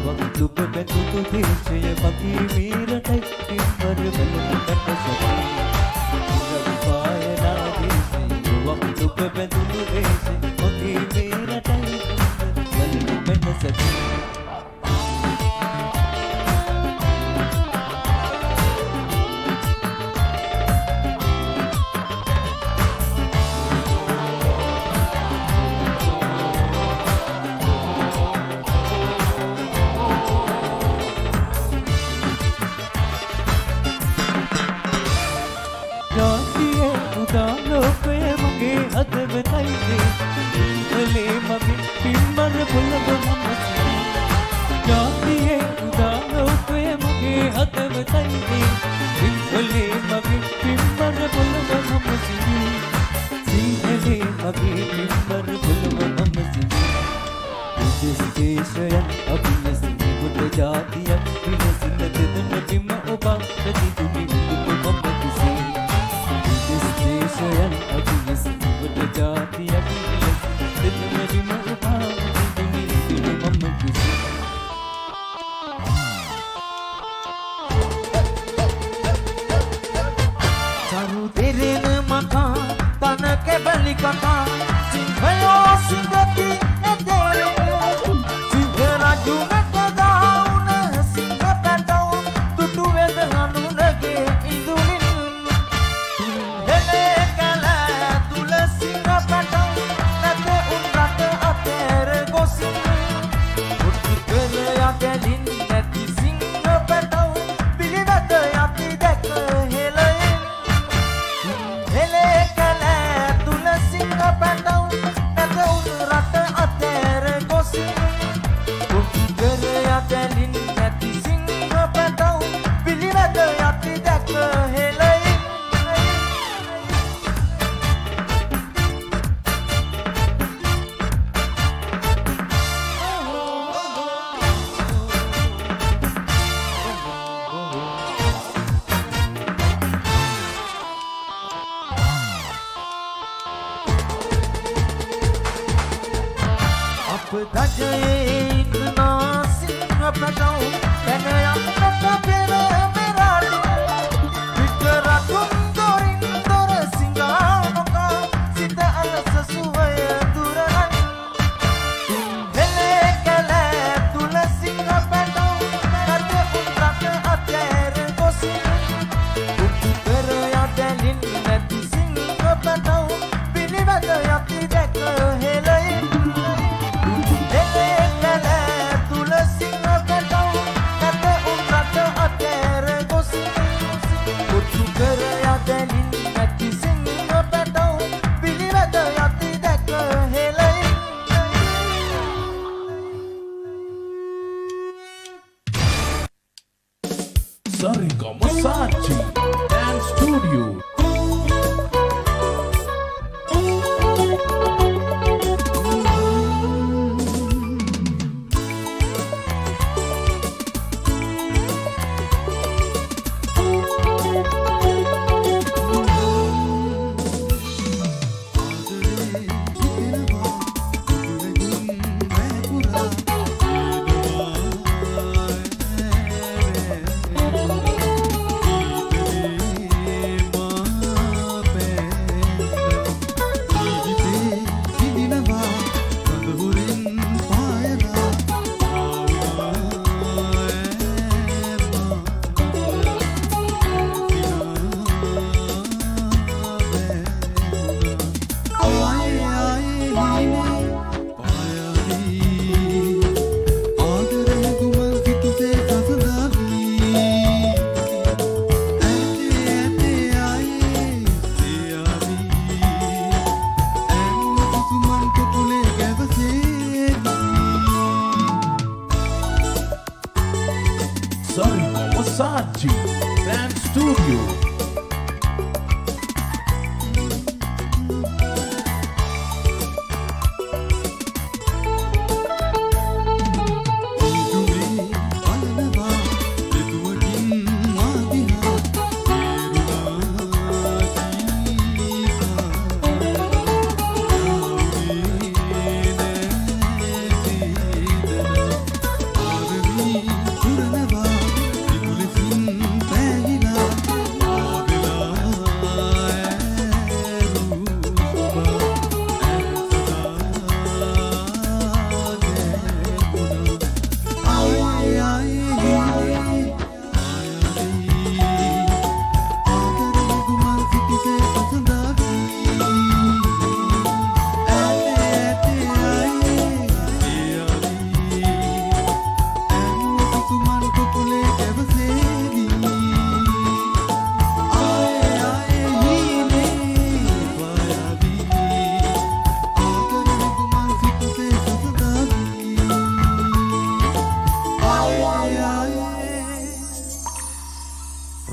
වක්තු පැතුතු දේශය මගේ මීරටයි පින්වර බලකට සැදී රවිපායනා දේශය වක්තු පැතුතු දේශය මගේ මීරටයි බලකට සැදී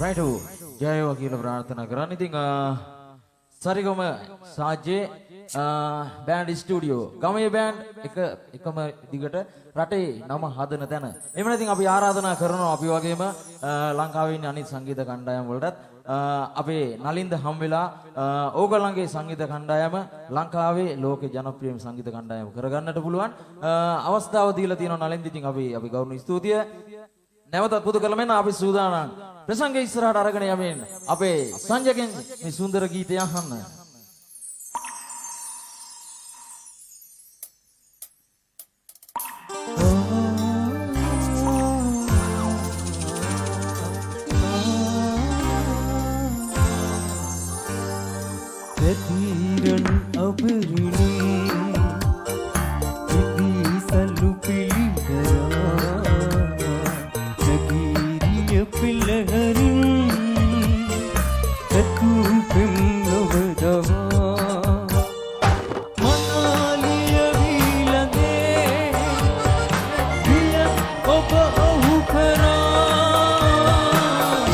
right ජයවා කියලා ප්‍රාර්ථනා කරන්න. ඉතින් සරිගම සාජ්‍ය බෑන්ඩ් ස්ටුඩියෝ ගමේ බෑන්ඩ් එකම දිගට රටේ නම හදන තැන. එහෙම නැත්නම් අපි ආරාධනා කරනවා අපි වගේම ලංකාවේ ඉන්න අනිත් සංගීත කණ්ඩායම් වලටත් අපේ නලින්ද හම් වෙලා ඕගොල්ලන්ගේ සංගීත කණ්ඩායම ලංකාවේ ලෝකේ ජනප්‍රියම සංගීත කණ්ඩායම කරගන්නට පුළුවන් අවස්ථාව දීලා තියෙනවා නලින්ද. ඉතින් අපි ගෞරවණීය ස්තුතිය නැවතත් පුදු කරලා මෙන්න අපි සූදානම් ප්‍රසංගය ඉස්සරහට අරගෙන යමින් අපේ සංජයගෙන් මේ සුන්දර ගීතය අහන්න. Tiran abrini iti salupilidara nagiriya pillaharin katupim lovadawa manaliya vilage diya oba ahukara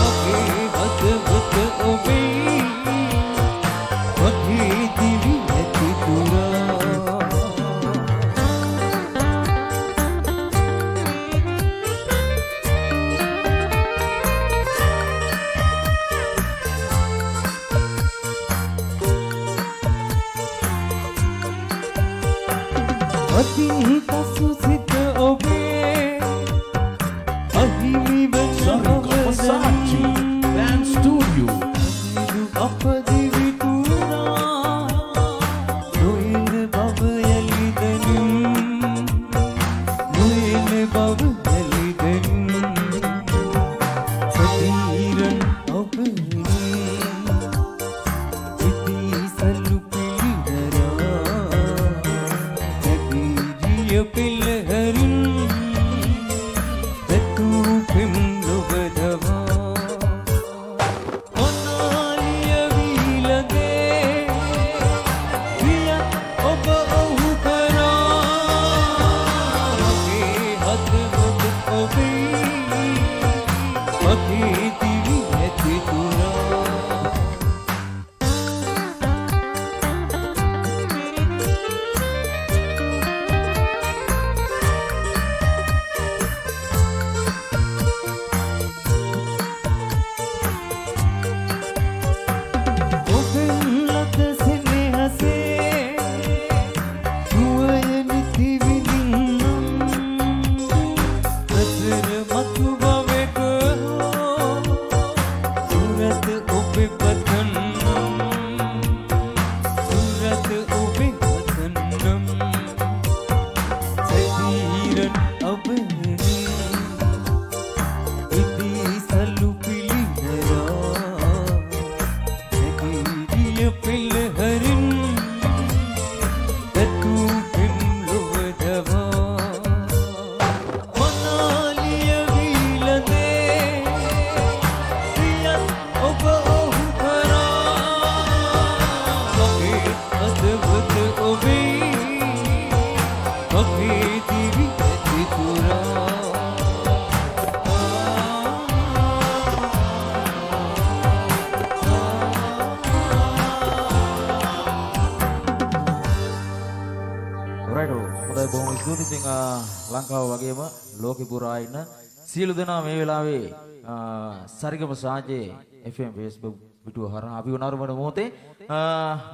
age hat obe ලංකාව වගේම ලෝකෙ පුරා ඉන්න සියලු දෙනා මේ වෙලාවේ සරිගම සාජේ FM Facebook පිටුව හරහා අපි වුණාරුමන මොහොතේ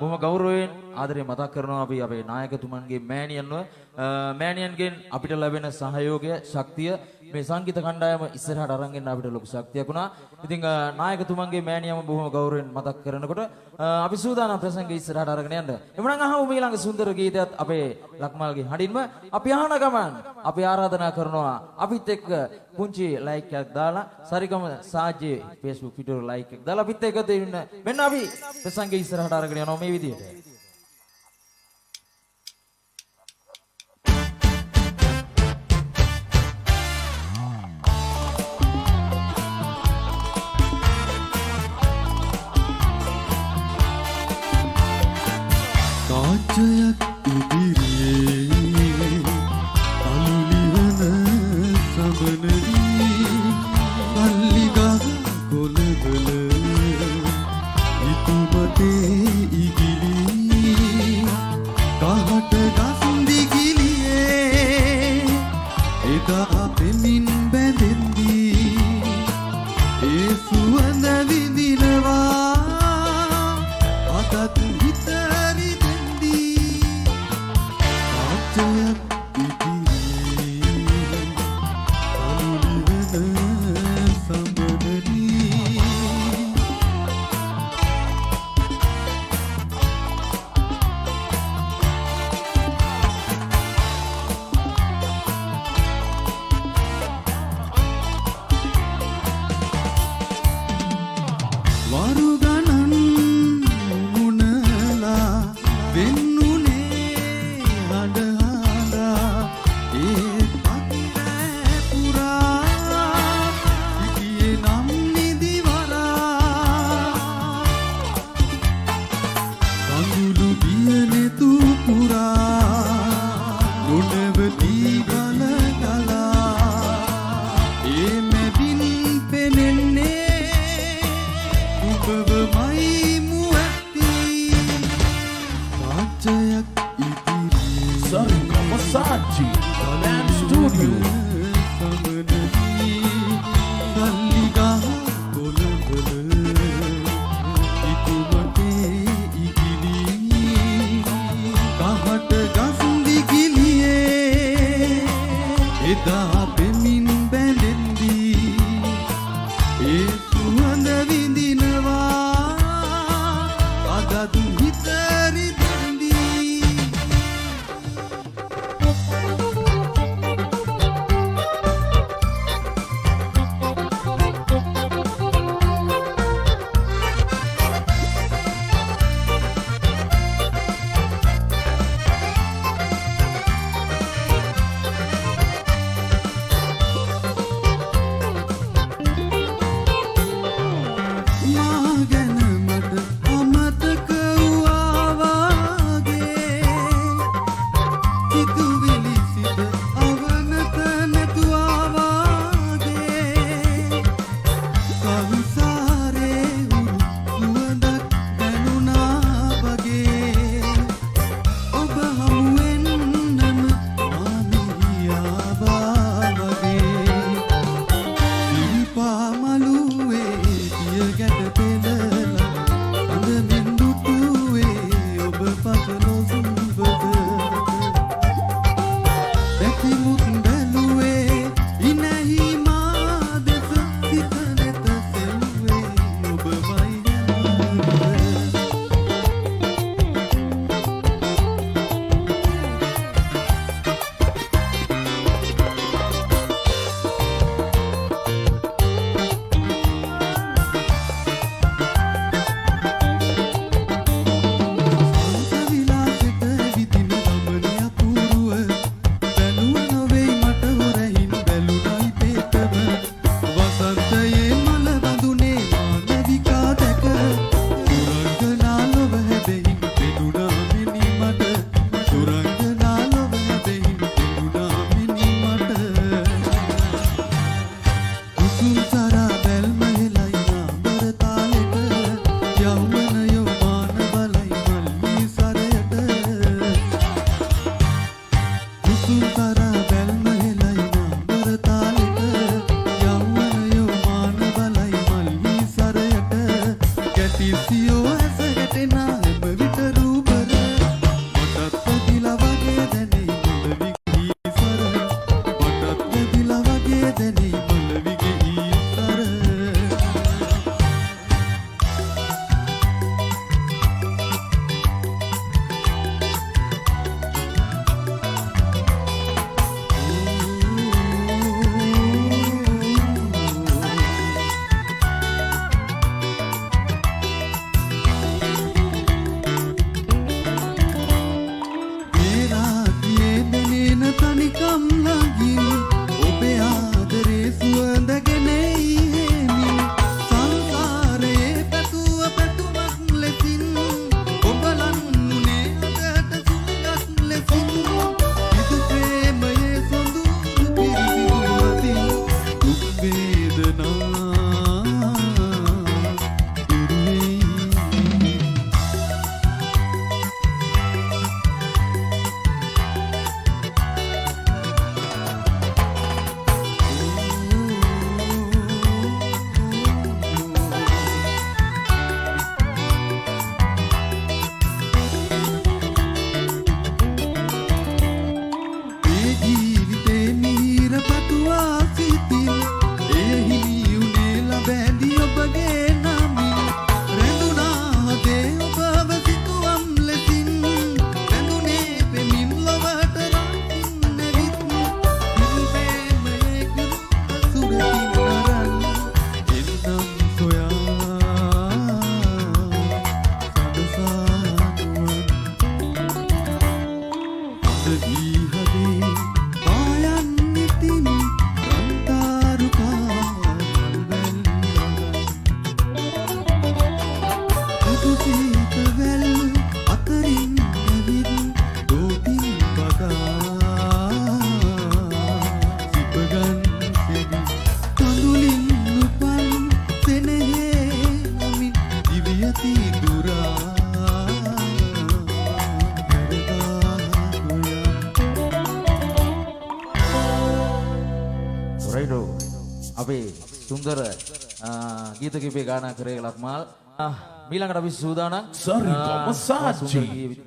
බොහොම ගෞරවයෙන් ආදරයෙන් මතක් කරනවා අපි අපේ නායකතුමන්ගේ මෑණියන්ගෙන් අපිට ලැබෙන සහයෝගය ශක්තිය මේ සංගීත කණ්ඩායම ඉස්සරහට අරන් ගෙන්න අපිට ලොකු ශක්තියක් වුණා. ඉතින් නායකතුමන්ගේ මෑණියම බොහොම ගෞරවයෙන් මතක් කරනකොට අපි සූදානම් ප්‍රසංගය ඉස්සරහට අරගෙන යන්න. එමුනම් අහමු ඊළඟ සුන්දර ගීතයත් අපේ ලක්මාල්ගේ හඬින්ම අපි අහන ගමන් අපි ආරාධනා කරනවා අපිත් එක්ක පුංචි ලයික් එකක් දාලා සරිගම සාජ්‍ය Facebook පිටුවේ ලයික් එකක් දාලා අපිත් එක්ක දෙන්න. මෙන්න අපි ප්‍රසංගය ඉස්සරහට අරගෙන යනවා මේ විදිහට. කාචයක් ඉදිරියේ අලුලිවන සබනදී පල්ලිගහ කොළඹ පෙමින් බැඳෙන්දී ඒ සුවඳ විඳිනවා අදත් හිත රිදෙන්දී ආච්චයක් ඉදිරියේ අනුනිවන සම්බදනී වරු ගණන් මුණ රයිඩෝ අපේ සුන්දර ගීත කිපේ ගායනා කරේ ලක්මාල් මීළඟට අපි සූදානම් Sarigama Saji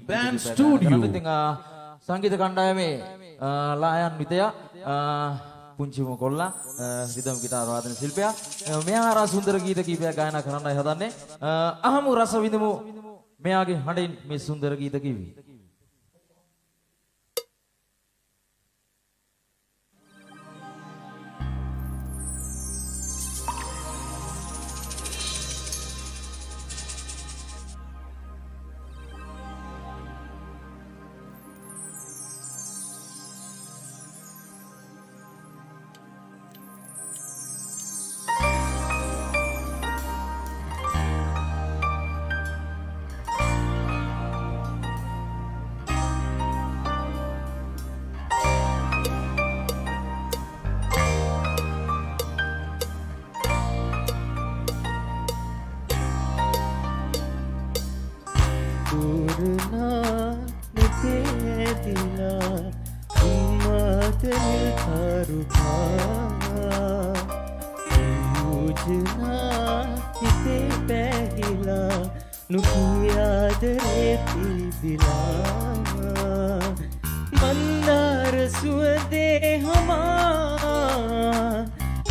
Band Studio ඉතින් සංගීත කණ්ඩායමේ ලායන් විතයා පුංචිම කොල්ලා රිදම් ගිටාර වාදන ශිල්පියා මෙයා ආරා සුන්දර ගීත කිපයක් ගායනා කරන්නයි හදන්නේ අහමු රස විඳමු මෙයාගේ හඬින් මේ සුන්දර ගීත කිවි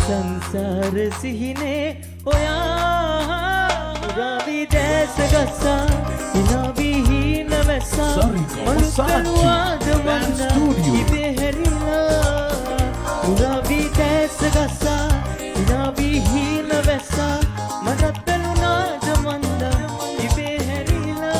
संसार सिहिने ओया रवि देश गसा इनाबी ही नवसा मनुष्यनुवाद मंदा इबे हरिला रवि देश गसा इनाबी ही नवसा मनुष्यनुवाद मंदा इबे हरिला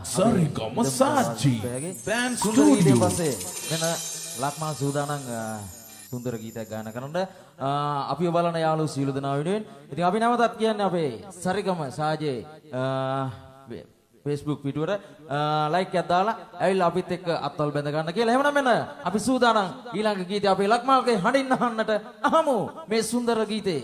Sarigama Saji Band Studio පස්සේ වෙන ලක්මාල් සූදානම් සුන්දර ගීතයක් ගායනා කරනකොට අපිව බලන යාළුවෝ සියලු දෙනා වෙනුවෙන් ඉතින් අපි නැවතත් කියන්නේ අපේ සරිගම සාජේ Facebook පිටුවට ලයික් එකක් දාලා ඇවිල්ලා අපිත් එක්ක අත්වල බැඳ ගන්න කියලා. එහෙමනම් මෙන්න අපි සූදානම් ඊළඟ ගීතය අපේ ලක්මාල්ගේ හඬින් අහන්නට අහමු මේ සුන්දර ගීතේ.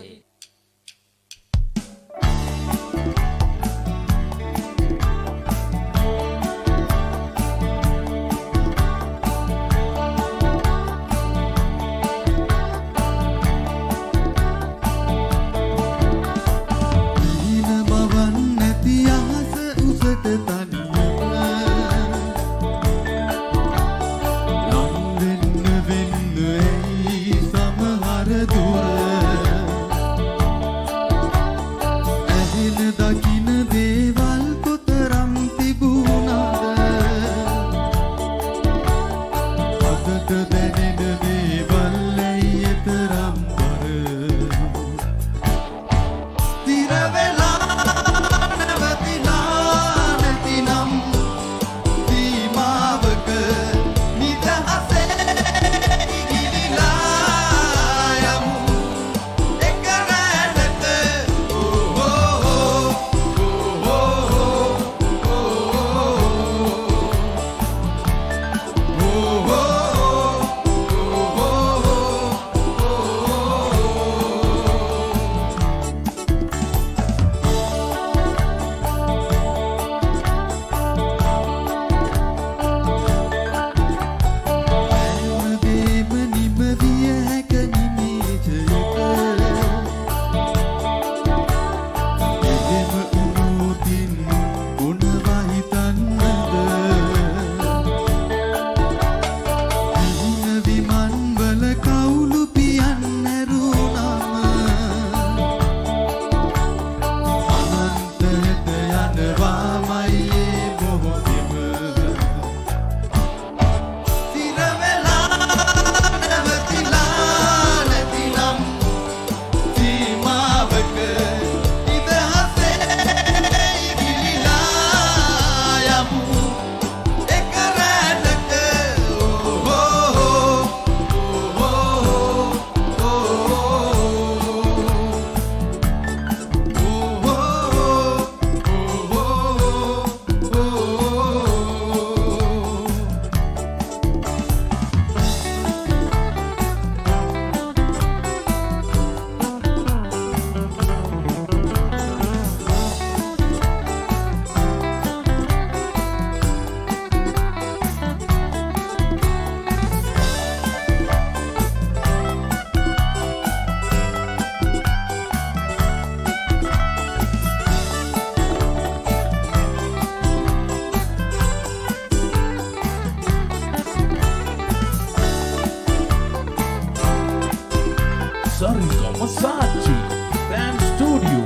Sarigama Saatchi Dance Studio.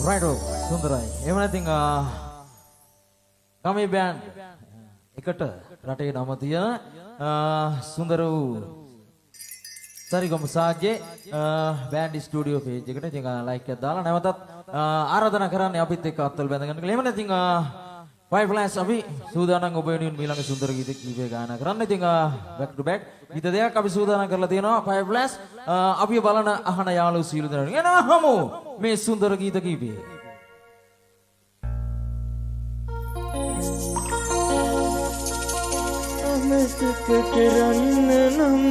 Right off, සුන්දරයි. එහෙම නැත්නම් ගමේ බෑන්ඩ් එකට රටේ නම තියෙන සුන්දර වූ සරිගම සාජ්ජේ බෑන්ඩ් ස්ටුඩියෝ පේජ් එකට ඉතින් ලයික් එකක් දාලා නැවතත් ආරාධනා කරන්නේ අපිත් එක්ක අත්වල බැඳ ගන්න කියලා. එහෙම නැත්නම් Five Flash අපි සූදානම් ඔබ වෙනුවෙන් ඊළඟ සුන්දර ගීත කීපය ගායනා කරන්න. ඉතින් back to back ගීත දෙකක් අපි සූදානම් කරලා තියෙනවා. Five Flash අපි බලන අහන යාළුවෝ සීල දෙනාට. එනහමු මේ සුන්දර ගීත කීපය. අමතක කරන්න නම්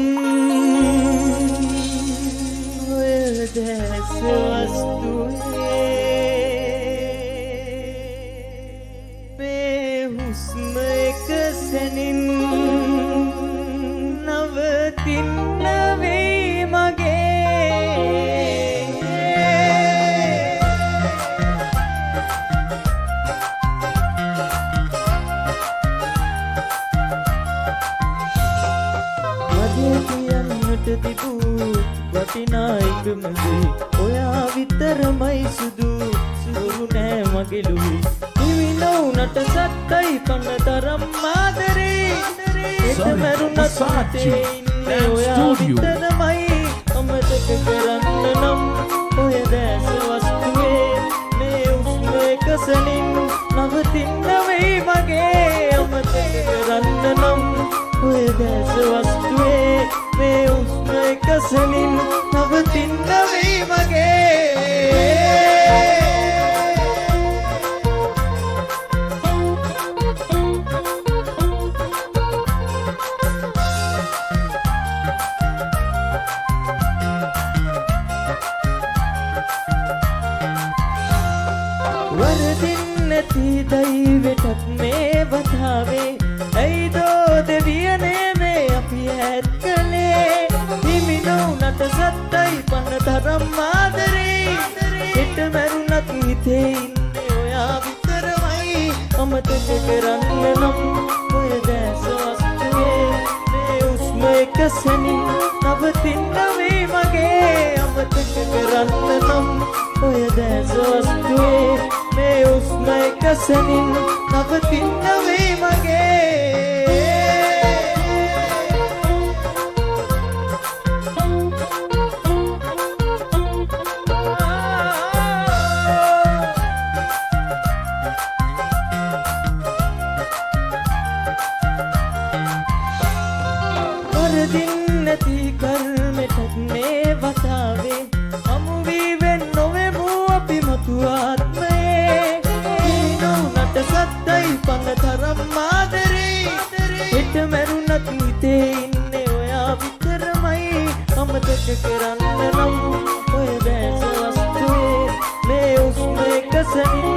ඔය දැස වස්තුවේ මේ හුස්ම එක සැනින් නවති එකමදී ඔයා විතරමයි සුදු සුදු නෑ මගේ ලුයි හිමිනවුනට සත්තයි පනතරම් ආදරේ එත මරුණත් හිතේ ඉන්නේ ඔයා විතරමයි අමතක කරන්න නම් ඔය දැස වස්තුවේ මේ උස්ම එකසනින් නවතින්න වෙයි මගේ අමතක කරන්න නම් ඔය දැස වස්තුවේ මේ උස්ම එකසනින් නවතින්න වෙයි මගේ දෛවටත් මේ වතාවේ ඇයිදෝ දෙවියනේ මේ අපි ඇත් කළේ හිමිනවුනට සත්තයි පනතරම් ආදරේ හෙට මැරුණත් හිතේ ඉන්නේ ඔයා විතරමයි අමතක කරන්න නම් ඔය දැස වස්තුවේ මේ උස්ම එකසනින් නවතින්න වෙයි මගේ අමතක කරන්න නම් ඔය දැස වස්තුවේ මේ උස්ම එකසනින් නවතින්න වෙයි මගේ වරදින් නැති කර්මෙටත් මේ වතාවේ හමු වී වෙන් නොවෙමු අපි මතු ආත්මයේ සත්තයි පනතරම් ආදරේ හෙට මැරුණත් හිතේ ඉන්නේ ඔයා විතරමයි අමතක කරන්න නම් ඔය දැස වස්තුවේ මේ උස්ම එකසනින්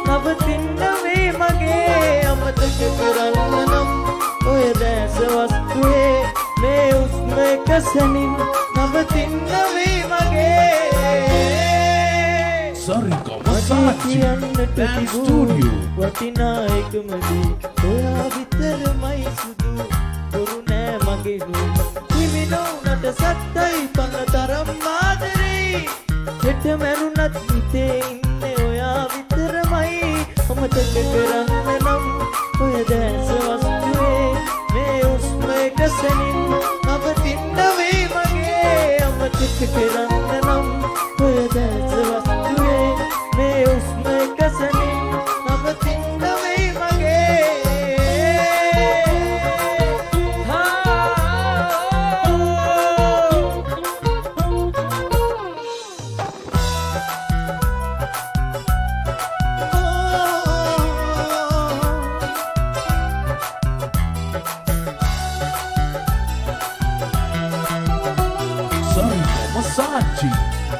නවතින්න වෙයි මගේ අමතක කරන්න නම් ඔය දැස වස්තුවේ මේ උස්ම එකසනින් නවතින්න වෙයි මගේ Sarika Masachi Dance Studio වටිනා එකමදී ඔයා විතරමයි සුදු බොරු නෑ මගේ නු හිමිනවුනට සත්තයි පනතරම් ආදරේ හෙට මැරුණත් හිතේ ඉන්නේ ඔයා විතරමයි අමතක කරන්න නම් ඔය දැස වස්තුවේ මේ උස්ම එකසනින් නවතින්න වෙයි මගේ අමතක කරන්න නම් ඔය දැස වස්තුවේ මේ උස්ම එකසනින් නවතින්න වෙයි මගේ Sarika Masachi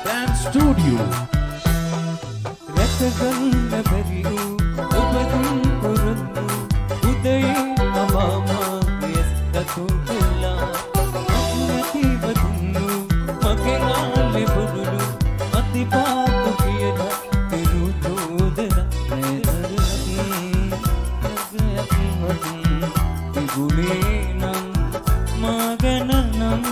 Dance Studio රැකගන්න බැරි වූ ඔබතුන් පුරුදු උදයේ අමාමා යස්තතු කළා නැතිවතුන්නු මගේ ආලේ බුදුලු අතිපාතු කියන පෙරු චෝදන තිබුණේ නම් මගන නම්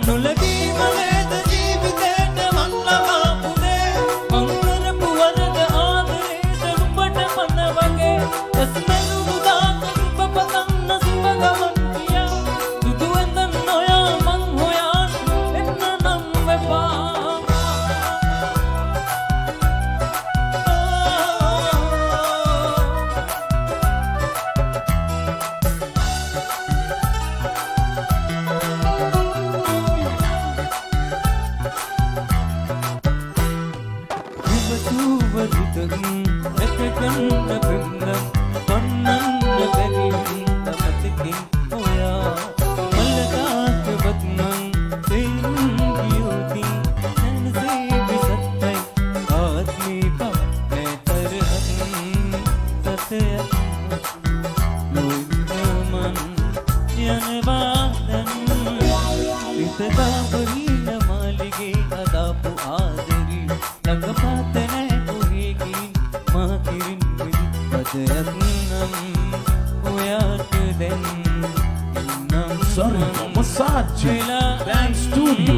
නොලකී මලේද ජීවිතේට මන් ලබා පුනේ අංකරපු වරද ආදරේට නුඹට මන වගේ ඇස්මෙනු මුදාක නුඹ පතන්න සුබ ගමන් කියා සුදු වෙන්දන් නොයා මං හොයාන් එන්න නම් වෙපා Sarika Masachi Dance Studio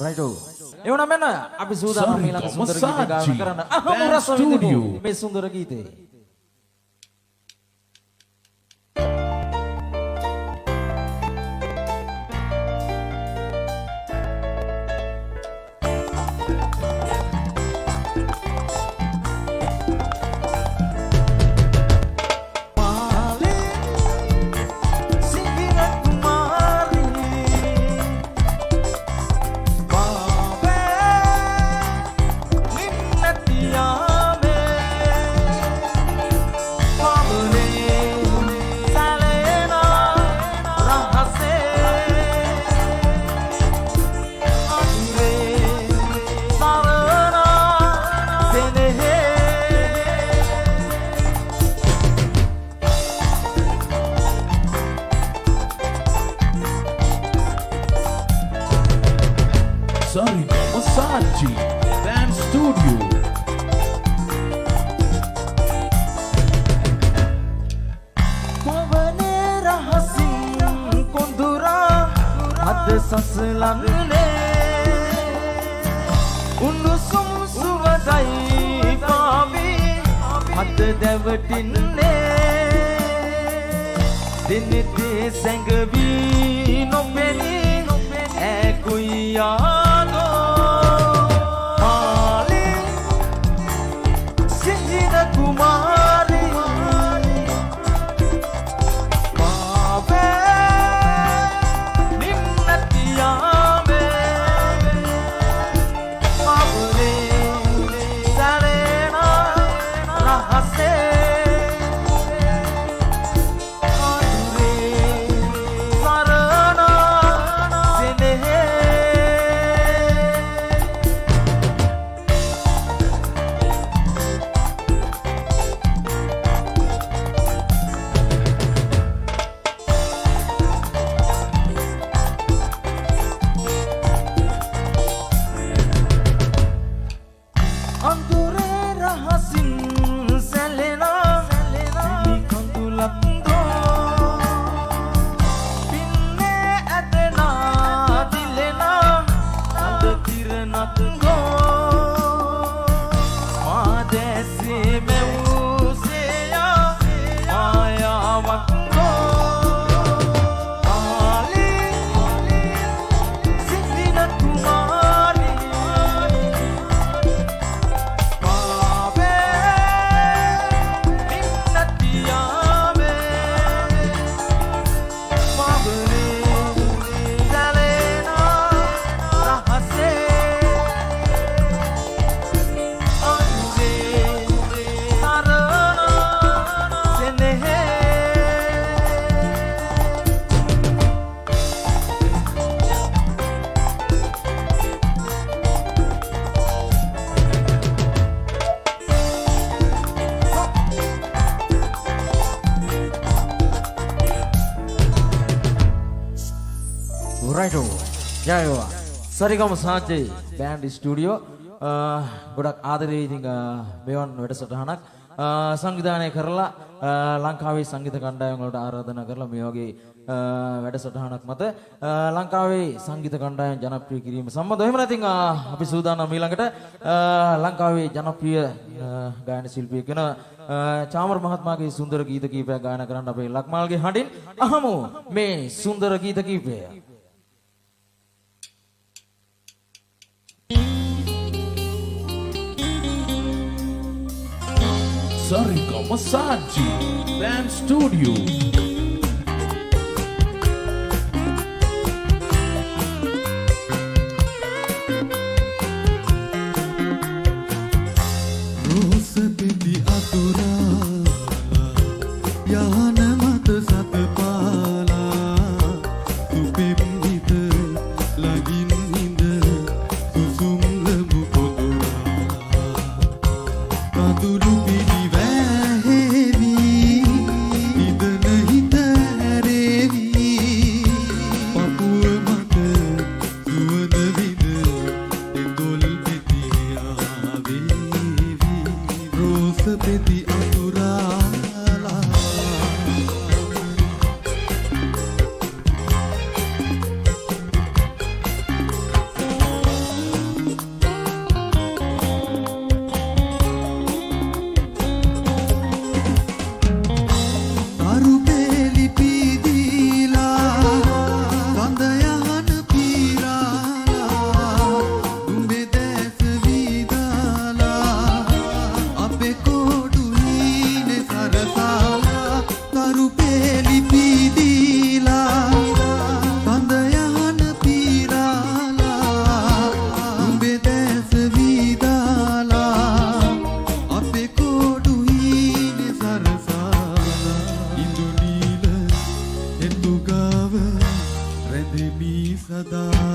right. එවනම් මෙන්න අපි සූදානම් ඊළඟ සුන්දර ගීත ගායනා කරන්න. අහමු රස විඳිමු මේ සුන්දර ගීතේ. Sarigama Saji Dance Studio. පවනේ රහසින් කොඳුරා අද සසලන්නේ උණුසුම් සුවඳයි පාවි අද දැවටින්නේ දිනෙතේ සැඟවි නොපෙනී ඇකුයි ජයවා සරිගම සාජ්‍ය බෑන්ඩ් ස්ටුඩියෝ ගොඩක් ආදරේ ඉතින් මෙවන් වැඩසටහනක් සංවිධානය කරලා ලංකාවේ සංගීත කණ්ඩායම් වලට ආරාධනා කරලා මේ වගේ වැඩසටහනක් මත ලංකාවේ සංගීත කණ්ඩායම් ජනප්‍රිය කිරීම සම්බන්ධව එහෙම නැතිනම් අපි සූදානම් ඊළඟට ලංකාවේ ජනප්‍රිය ගායන ශිල්පියෙක් වෙන චාමර් මහත්මයාගේ සුන්දර ගීත කීපයක් ගායනා කරන්න අපේ ලක්මාල්ගේ හඬින් අහමු මේ සුන්දර ගීත කීපය. Sarigama Saji Dance Studio. Rosapeti atura yahana mata satpala tupim hita lagin hinda susum lembu podura kadulu pidi vehevi idana hita harevi papuwa mata suwada vida etol peti ave Rosapeti aturala සදා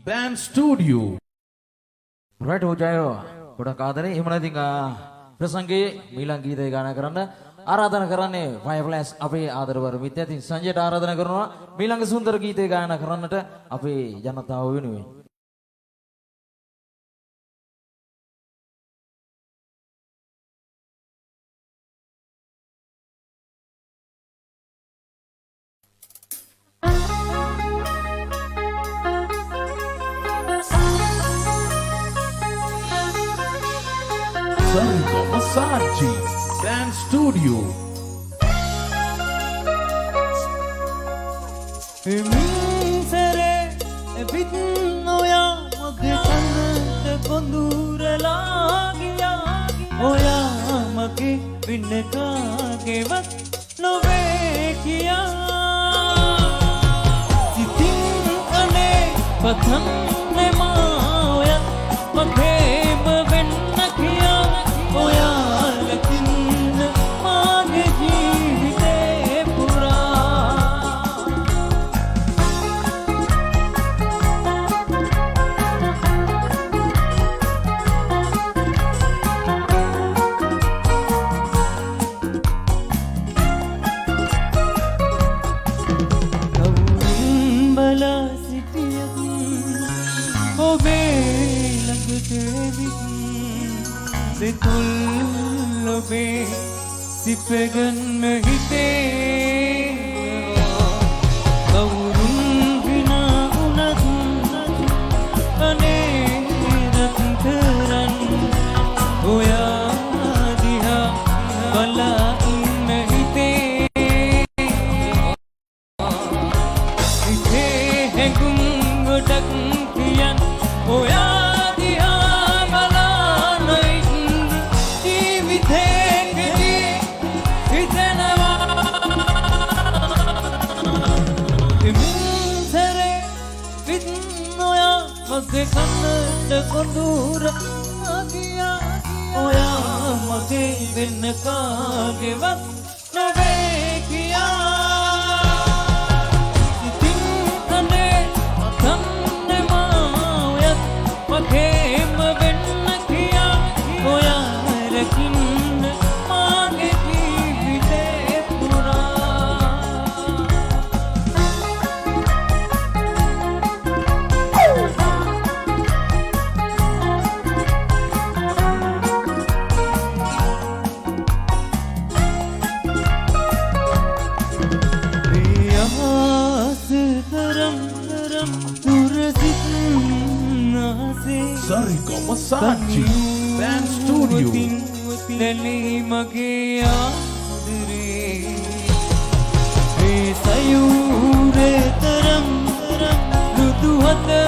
Band Studio. right හොජයෝ ගොඩක් ආදරේ එහෙම නැතිනම් ප්‍රසංගයේ මීලං ගීතය ගායනා කරන්න ආරාධනා කරන්නේ Fireflies අපේ ආදරවර මිත්‍යාතින් සංජයට ආරාධනා කරනවා මීලං සුන්දර ගීතය ගායනා කරන්නට අපේ ජනතාව වෙනුවෙන් Sarika Masaji Band Studio. මින්සරේ එපිට්නෝයා මගේ කනට කොඳුරලා ගියා ඔයා මගේ පින්නකාගේවත් නොවේ කියා සිතින් අනේ පතන්නේ මාය මගේම වෙන්න කියා ඔයා ලකින්න මාගේ ජීවිතේ පුරා බලා සිටියත් ඔබේ ළඟට ඇවිත් සිතුල් ඔබේ සිපගන්න හිතේ කවුරුන් විනා වුණත් අනේ රත්තරන් ඔයා දිහා බලා ඉන්න හිතේ හිතේ හැඟුම් ගොඩක් කියන්න මගේ කන්නට කොඳුර ගියා ඔයා මගේ වෙන්න කාගේවත් නොවේ කියා ඉතින් අනේ මතන්නේ මායත් මගේම වෙන්න කියා ඔයා රකින්න මාගේ ජීවිතේ පුරා Sarigama Saatchi Band Studio. Nelly mage aadre me sayure taram ludu hata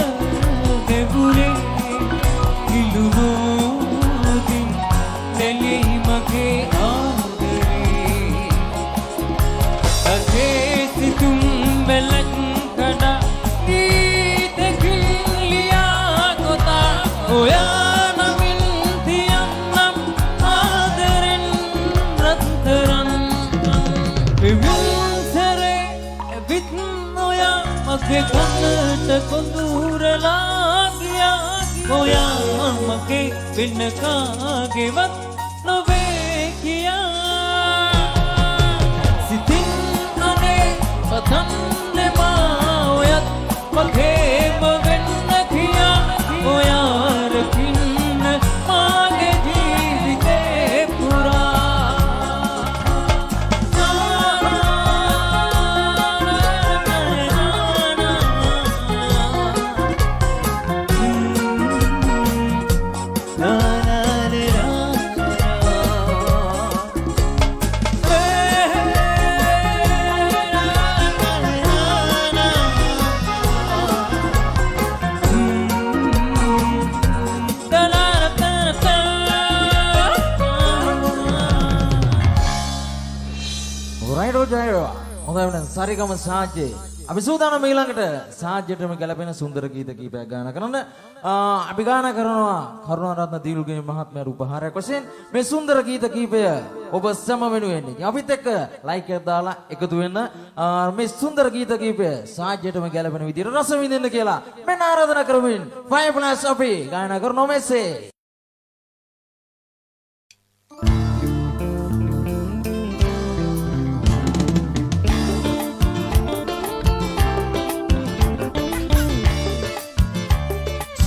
debure iluno din Nelly mage aadre age situm belak kada oya namin tiyannam aadaren ratran vinsere vitnoya mage kannata kondurala giya oya mage vinnakage wat nove kiya sitin ane pathanne ma oyat mage mavenna kiya oya Sarigama Saatchi අපි සූදානම් ඊළඟට සාජ්‍යයටම ගැලපෙන සුන්දර ගීත කීපයක් ගායනා කරන්න. අපි ගායනා කරනවා කරුණාරත්න දීලුගේ මහත්මයාට උපහාරයක් වශයෙන් මේ සුන්දර ගීත කීපය ඔබ සම වෙනුවෙන් අපිත් එක්ක ලයික් එකක් දාලා එකතු වෙන්න මේ සුන්දර ගීත කීපය සාජ්‍යයටම ගැලපෙන විදිහට රස විඳින්න කියලා මෙන්න ආරාධනා කරමින් ෆයර්ෆ්ලෑෂ් අපි ගායනා කරනවා මෙසේ.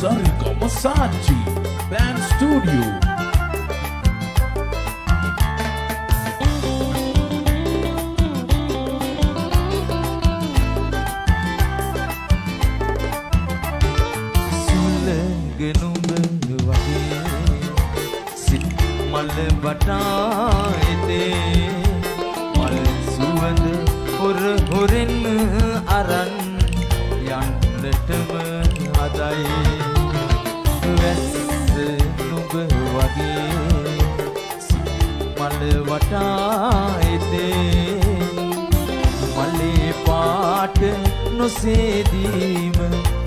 Sarigama Saatchi Band Studio. සුලගෙනුඹ වගේ සිත් මල් වටායිතේ මල් සුවඳ හොර හොරෙන් අරන් යන්නටම හදයි නුඹ වගේ මල් වටායිතේ මලේ පාට නොසේදීම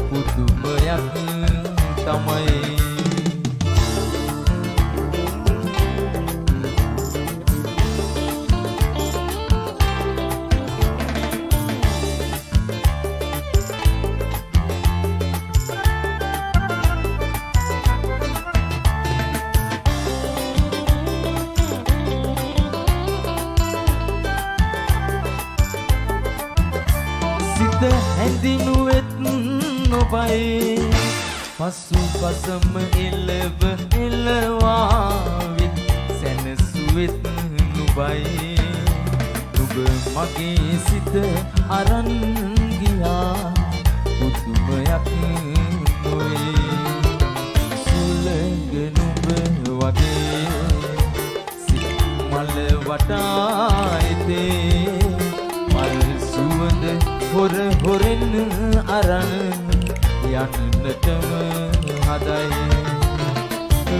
පුදුමයක් තමයි හැඳිනුවෙත් නොබයි පසු පසම එළව එළවාවිත් සැනසුවෙත් නොබයි නුඹ මගේ සිත අරන් ගියා පුදුමයක් නොවේ සුළඟ නුඹ වගේ සිත් මල් වටායිතේ මල් සුවඳ හොර හොරෙන් අරන් යන්නටම හදයි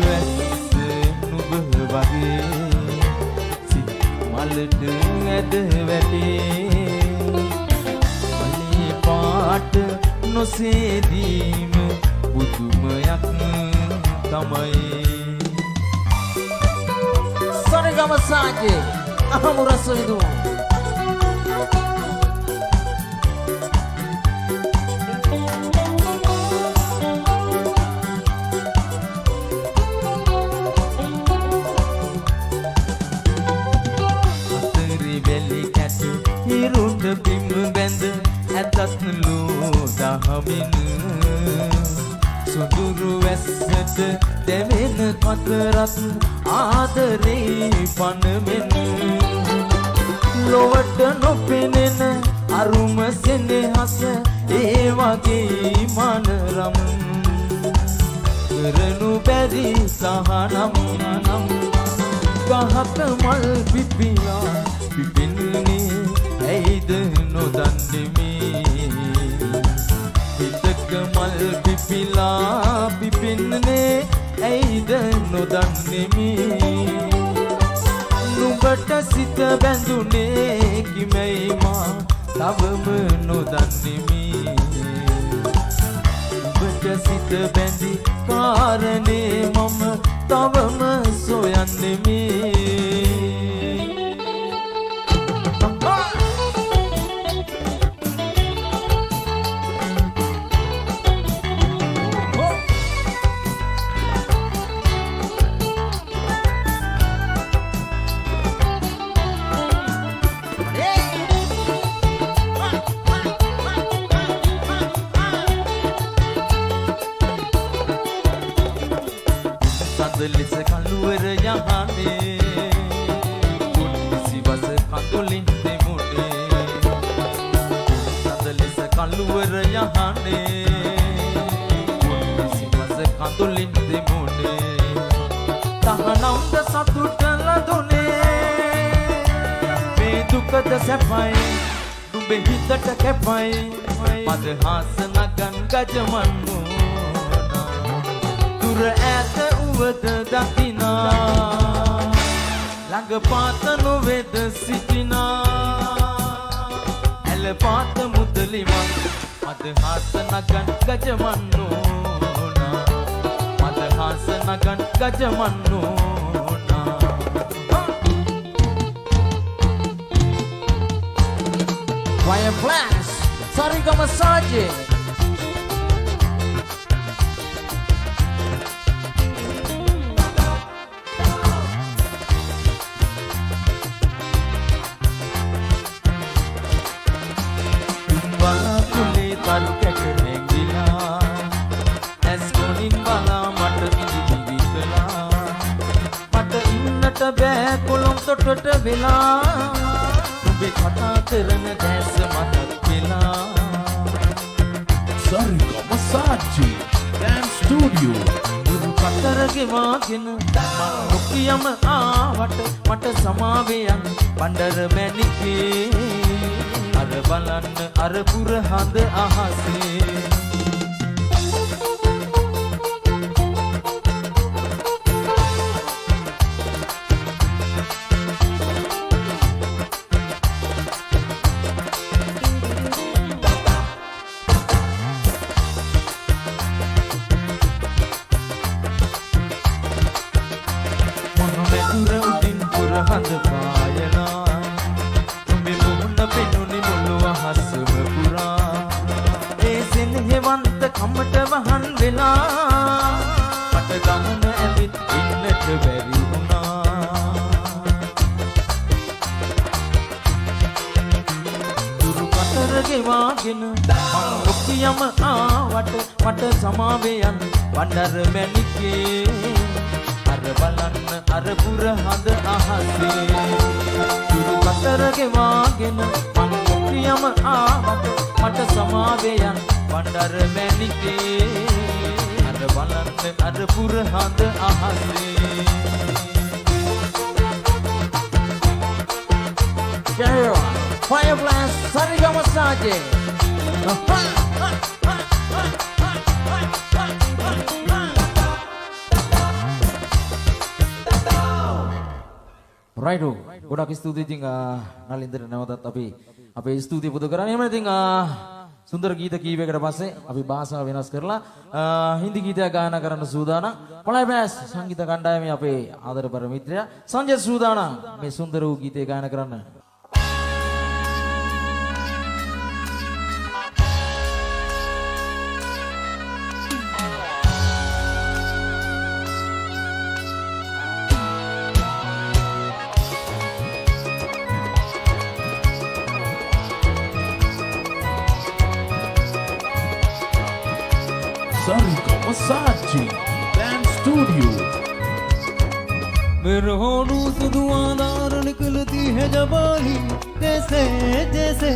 වැස්ස නුඹ වගේ සිත් මලට ඇද වැටේ මලේ පාට නොසේදීම පුදුමයක් තමයි Sarigama Saje Amurasa itu අතරි වැලි කැට හිරුට බිම බැඳ ඇතත් ලෝදහමින සුදුරු වැස්සට දැවෙන කතරත් ආදරේ පනවෙන ලොවට නොපෙනෙන අරුම සෙනෙහස ඒ වගේ මනරම් කරනු බැරි සහනම් ගහක මල් පිපිලා පිපෙන්නේ ඇයිද නොදන්නෙමි හිතක මල් පිපිලා පිපෙන්නේ ඇයිද නොදන්නෙමි නුඹට සිත බැඳුනේ කිමයි මා තවම නොදන්නෙමි නුඹට සිත බැඳි කාරණේ මම තවම සොයන්නෙමි ලෙස කළුවර යහනේ කුන්සිවස කඳුලින් දෙමුනේ සඳ ලෙස කළුවර යහනේ කුන්සිවස කඳුලින් දෙමුනේ තහනම්ද සතුට ලදුනේ මේ දුකද සැපයි නුඹේ හිතට කැපයි මදහාස නගන් ගජමන්නෝ දුර ඈත උවද දකිනා ළඟ පාත නොවේද සිටිනා ඇල පාත මුදලිමත් මදහාස නගන් ගජමන්නෝනා මදහාස නගන් ගජමන්නෝනා Fire Flash Sarigama Saje තරු කැට නැගිලා ඇස් කොනින් බලා මට ඉඳි විකලා මට ඉන්නට බෑ කොළොම් තොටට වෙලා ඔබේ කතා කරන දැස මතක් වෙලා Sarigama Saji Dance Studio දුරු කතර ගෙවාගෙන මම නොකියම ආවට මට සමාවෙයන් පණ්ඩර මැණිකේ අර බලන්න අර පුර හඳ අහසේ මොහොමෙතුර උඩින් පුර හඳ පායලා නුඹේ මුහුණ පෙනුනේ මුළු අහසම පුරා ඒ සෙනෙහවන්ත කමට වහන් වෙලා මට ගමන ඇවිත් ඉන්නට බැරි වුණා දුරු කතර ගෙවාගෙන මං ඔක්කියම ආවට මට සමාවෙයන් පණ්ඩර මැණිකේ අර බලන්න අර පුර හඳ අහසේ දුරු කතර ගෙවාගෙන මං ඔක්කියම ආවට මට සමාවෙයන් පණ්ඩර මැණිකේ අර බලන්න අර පුර හඳ අහසේ Fire Flash Sarigama Saje Righto, ගොඩක් ස්තුතියි ඉතින් නලින්දට නැවතත් අපි අපේ ස්තුතිය පුද කරන්නේ. එහෙම ඉතින් සුන්දර ගීත කීපයකට පස්සේ අපි භාෂාව වෙනස් කරලා හින්දි ගීතයක් ගායනා කරන්න සූදානම්. පොළයි බෑස් සංගීත කණ්ඩායමේ අපේ ආදරබර මිත්‍රයා සංජය සූදානම් මේ සුන්දර වූ ගීතය ගායනා කරන්න. Sarika Masaji Dance Studio. मेरे होठों से धुआंधार निकलती है जबानी जैसे जैसे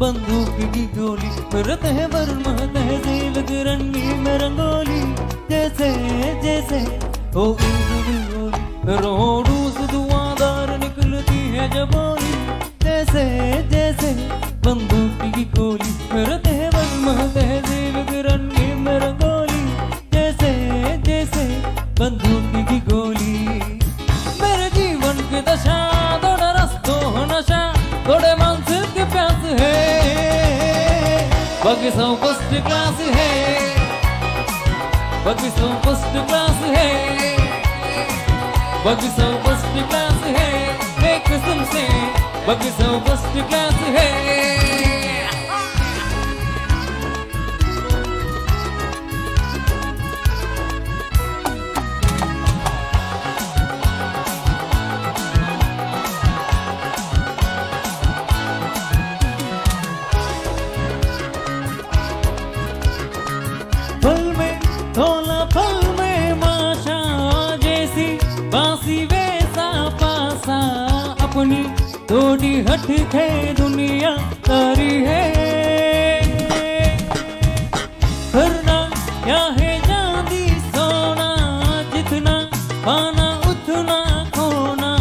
बंदूक की गोली मेरे तहवर तहजील की रंगी में रंगोली जैसे जैसे ओ गोली मेरे होठों से धुआंधार निकलती है जबानी जैसे जैसे बंदूक की गोली मेरे तहवर तहजील की रंगी में रंगोली जैसे जैसे बंदूक की गोली मेरे जीवन की दशा थोड़ा रस्तों नशा थोड़े मानसिक के प्यास है बाकी सब फर्स्ट क्लास है बाकी सब फर्स्ट क्लास है बाकी सब फर्स्ट क्लास है एक किस्म से बाकी सब फर्स्ट क्लास है फल में थोला फल में माशा जैसी बासी वैसा पासा अपनी थोड़ी हट के दुनिया तारी है करना क्या है चांदी सोना जितना पाना उतना खोना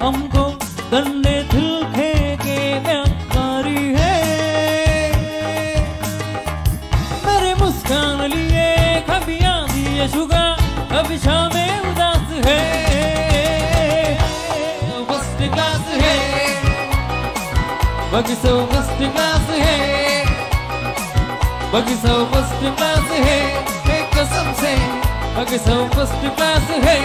हमको गन्ने दिल के व्यापारी है मेरे मुस्कान लिए कभी आंधी है शुगा कभी शामें उदास है फर्स्ट क्लास है बाकी सब फर्स्ट क्लास है बाकी सब फर्स्ट क्लास है एक कसम से बाकी सब फर्स्ट क्लास है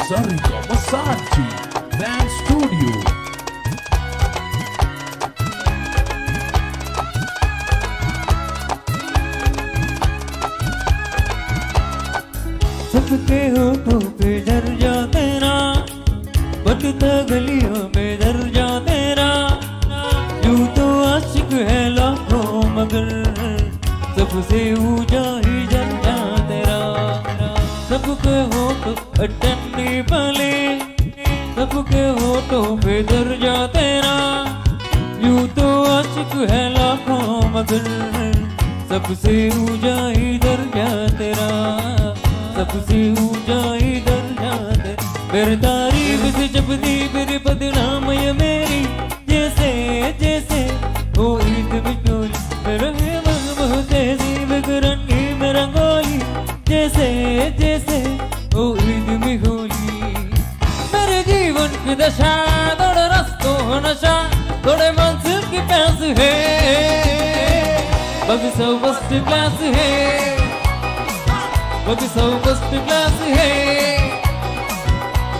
Sarika Masaji Dance Studio. सबके होठों पे डर जा तेरा बटता गलियों में डर जा तेरा यूं तो आशिक है लाखों मगर सबसे ऊंचा ही जल जा तेरा सबके होठों अटन्नी पले सबके होठों पे डर जा तेरा यूं तो आशिक है लाखों मगर सबसे ऊंचा ही दर्जा तेरा सबसे ऊंचा ही दर्जा तेरा मेरी तारीफ से जपती मेरी बदनाम ये मेरी जैसे जैसे हो ईद बिचोली मेरे मन बहुत तहजीब रंगी में रंगोली जैसे जैसे हो ईद में होली मेरे जीवन की दशा थोड़े रस्तों नशा थोड़े मानसिक की प्यास है बाकी सब फर्स्ट क्लास है बाकी सब फर्स्ट क्लास है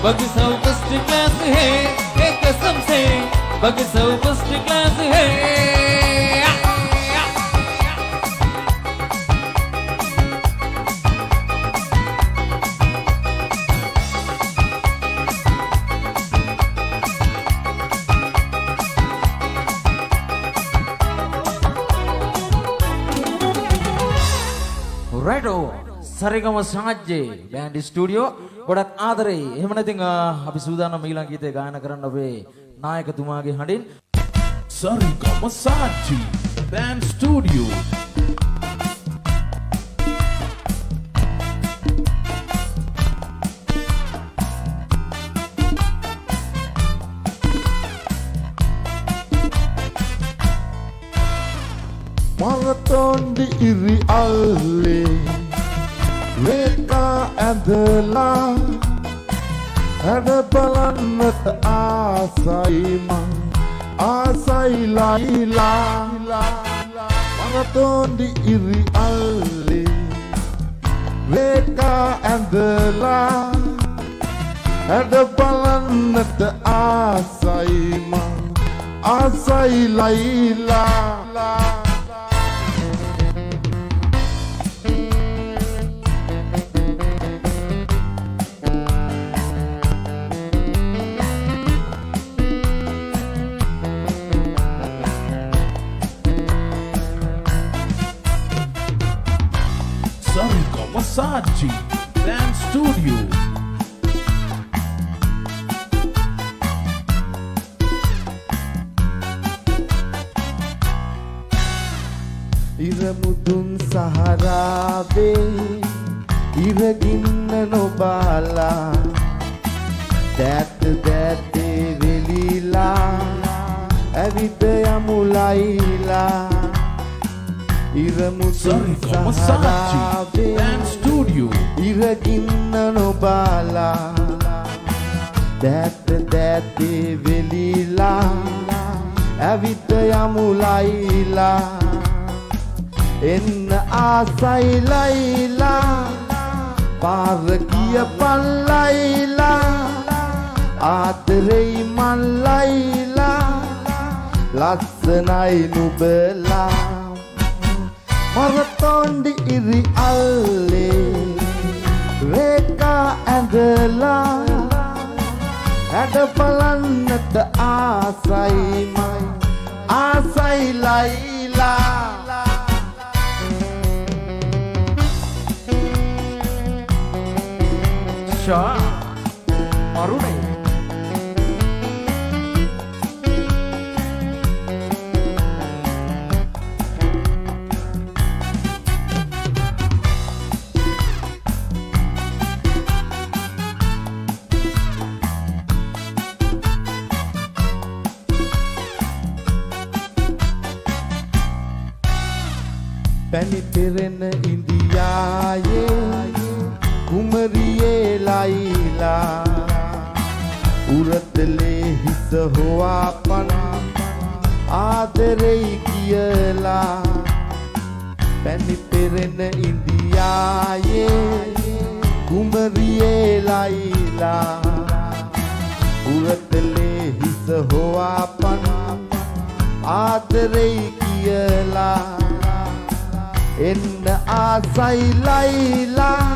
बाकी सब फर्स्ट क्लास है एक कसम से बाकी सब फर्स्ट क्लास है right සරිගම සාජ්ජේ බෑන්ඩ් ස්ටුඩියෝ ගොඩක් ආදරේ. එහෙම නැතිනම් අපි සූදානම් ඊළඟ ගීතේ ගායනා කරන්න අපේ නායකතුමාගේ හඬින්. Sarika Masaji Dance Studio. Marathon di iri alle Reka ඇඳලා හැඩ බලන්නට ආසයි මං ආසයි ලයිලා මරතෝන්ඩි ඉරි අල්ලේ වේකා ඇඳලා හැඩ බලන්නට ආසයි මං ආසයි ලයිලා Sarika Masaji Dance Studio. ඉරමුදුන් සහරාවේ ඉරගින්න නොබාලා දැත් දැත්තේ වෙලිලා ඇවිද යමුලයිලා ඉරමුදුන් Sarika Masaji Dance Studio. ඉරගින්න නොබාලා දැත් දැත්තේ වෙලිලා ඇවිද යමුලයිලා එන්න ආසයි ලයිලා පාර කියපන් ලයිලා ආදරෙයි මන් ලයිලා ලස්සනයි නුඹලා මරතොන්ඩි ඉරි අල්ලේ රේකා ඇඳලා හැඩ බලන්නට ආසයි මයි ආසයි ලයිලා මරුනේ පැණි පෙරෙන ඉන්දියායේ කුමරියේ ලයිලා උරතලේ හිස හොවාපන් ආදරෙයි කියලා පැණි පෙරෙන ඉන්දියායේ කුමරියේ ලයිලා උරතලේ හිස හොවාපන් ආදරෙයි කියලා එන්න ආසයි ලයිලා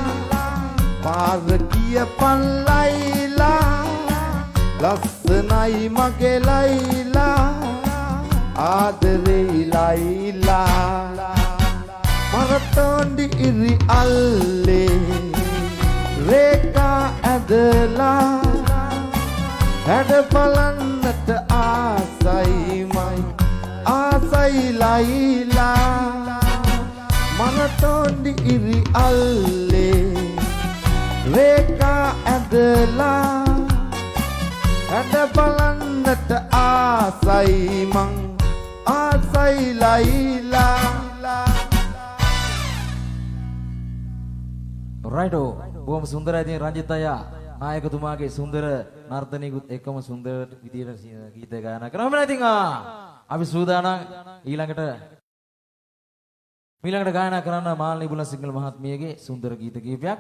පාර කියපන් ලයිලා ලස්සනයි මගේ ලයිලා ආදරෙයි ලයිලා මරතොන්ඩි ඉරි අල්ලේ රේකා ඇඳලා හැඩ බලන්නට ආසයි මයි ආසයි ලයිලා මරතොන්ඩි ඉරි අල්ලේ රේකා ඇඳලා හැඩ බලන්නට ආසයි මං ආසයි ලයිලා රයිටෝ බොහොම සුන්දරයි ඉතින් රංජිත් අයියා නායකතුමාගේ සුන්දර නර්තනයකුත් එක්කම සුන්දර විදියට ගීත ගායනා කරනවා. ඉතින් අපි සූදානම් ඊළඟට ගායනා කරන්න මාල්නී බුලසිංහල මහත්මියගේ සුන්දර ගීත කීපයක්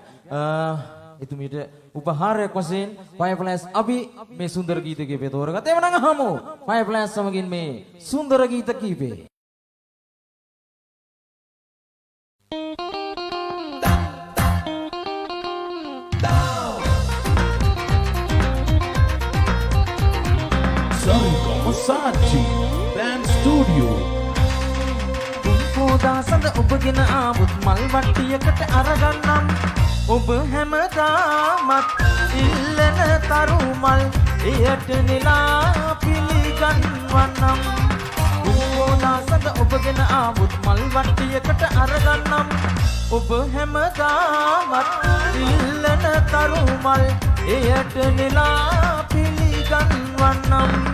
එතුමියට උපහාරයක් වශයෙන් ෆයර්ෆ්ලෑෂ් අපි මේ සුන්දර ගීත කීපය තෝරගත්තා. එවනම් අහමු ෆයර්ෆ්ලෑෂ් සමගින් මේ සුන්දර ගීත කීපය. Sarika Masaji Dance Studio. පෝදාසඳ ඔබගෙන ආවුත් මල් වට්ටියකට අරගන්නම් ඔබ හැමදාමත් ඉල්ලන තරු මල් එයට නෙලා පිළිගන්වන්නම් පෝදාසඳ ඔබගෙන ආවුත් මල් වට්ටියකට අරගන්නම් ඔබ හැමදාමත් ඉල්ලන තරු මල් එයට නෙලා පිළිගන්වන්නම්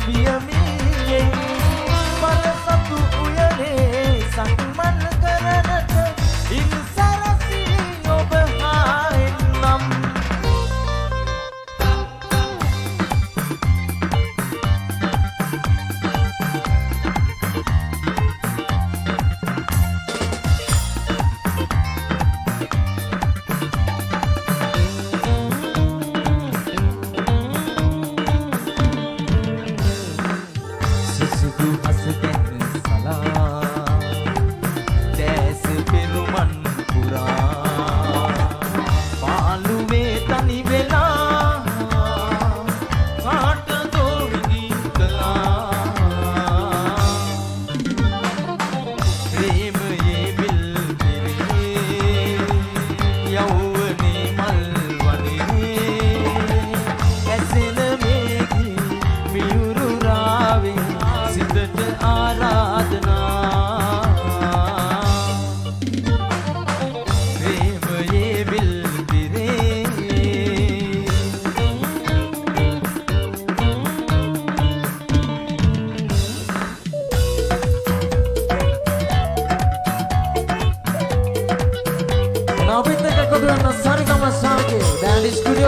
වියමී පරසතු උයනේ සක්මන් කරනට ඉන්සරසී ඔබ හාෙන්නම් Sarigama Saatchi Dance Studio.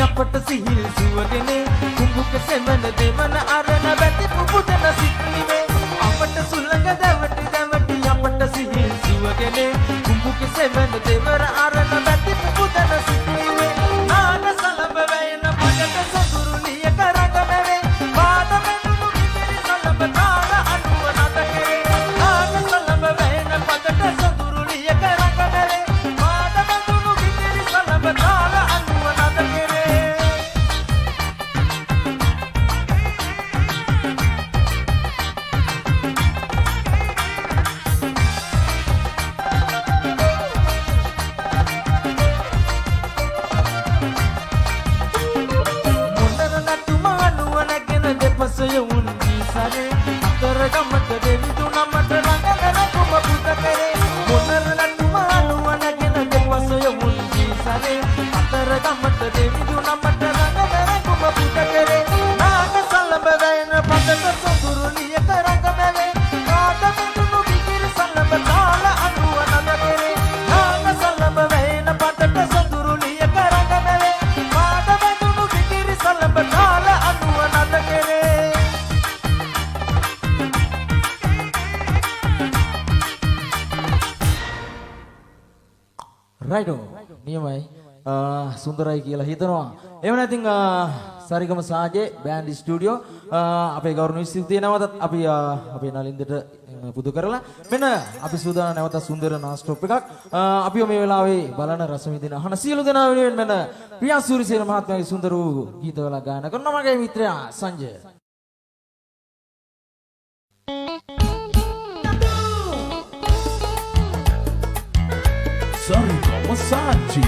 අපට සිහිල් සුවගෙන කුඹුක සෙමන දෙවන අරන වැටි පුපුටන සිටිනේ අපට සුළඟ දැවටි දැවටි අපට සිහිල් සුවගෙන කුඹුක සෙමන දෙවර අරන වැටි පුපුටන සිටිනේ නාන සලබ වේන පඩට සතුරුලිය කරගනවේ පාද මෙන්නු විතරි සලබ තාල අනුව නතකේ නාන සලබ වේන පඩට සතුරුලිය කරගනවේ පාද මෙන්නු විතරි සලබ තාල අනුව නතකේ සයුන් විසරේ අතර ගමට දෙවිදු නමට රඟන කුම පුත කරේ මොනර නටුමා නුවණගෙන දෙපසයුන් විසරේ අතර ගමට දෙවිදු නමට රඟන කුම පුත කරේ නාග සලබ වේන පදක සතුරුලිය කරගමවේ කාට මෙතුණු විකිරි සලබ තාල අනුව නදකරේ නාග සලබ වේන පදක සතුරුලිය කරගමවේ කාට මෙතුණු විකිරි සලබ තාල අනුව නදකරේ රයිටෝ නියමයි සුන්දරයි කියලා හිතනවා. එහෙම නැතිනම් සරිගම සාජේ බෑන්ඩ් ස්ටුඩියෝ අපේ ගෞරවනීය ස්තුතිය නැවතත් අපි අපේ නලින්දට පුදු කරලා මෙන්න අපි සූදානම් නැවතත් සුන්දර නාස්ටොප් එකක් අපි මේ වෙලාවේ බලන රස විඳින අහන සියලු දෙනා වෙනුවෙන් මෙන්න ප්‍රියා සූරිසේන මහත්මයාගේ සුන්දර වූ ගීතවල ගායනා කරන මගේ මිත්‍රයා Sanjaya. Sarigama Saatchi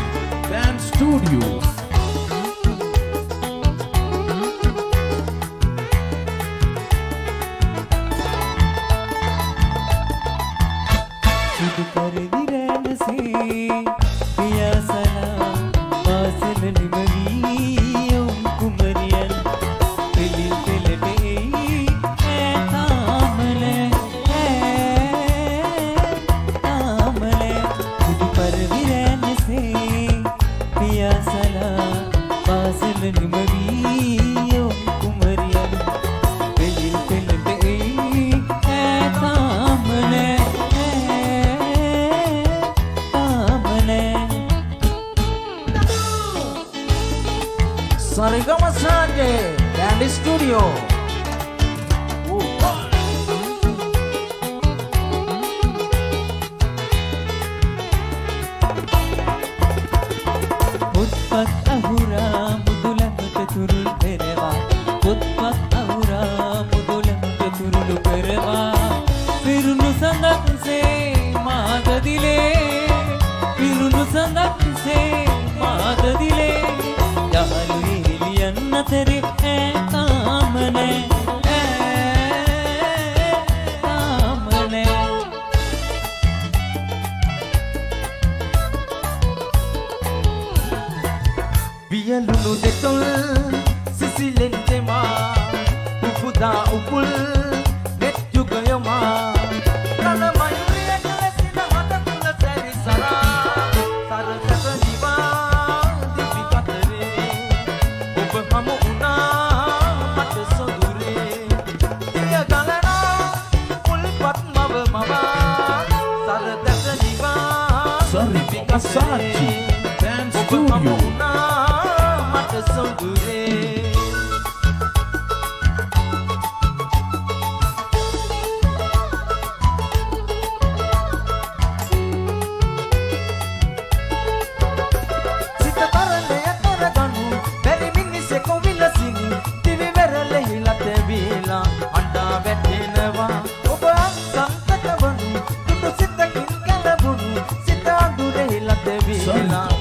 Dance Studio. සිදු කරදි රැඳසී Studio. පුත්පත් අහුරා මුදුලකට තුරුල් පෙරවා පුත්පත් අහුරා මුදුලකට තුරුල් පෙරවා පිරුණු සඳක්සේ මාද දිලේ පිරුණු සඳක්සේ මාද දිලේ යහළු එළියන් අතරේ ඈතාමනේ Bialulu detol sisilen tema upuda upul net juga yoma nana mayuri ekalesina hata kula sari sara sara sara jiwa dipi katere ob hamu una mata sodure dia galana ulpat mava mava sara sara jiwa Sarika Masachi Dance Studio.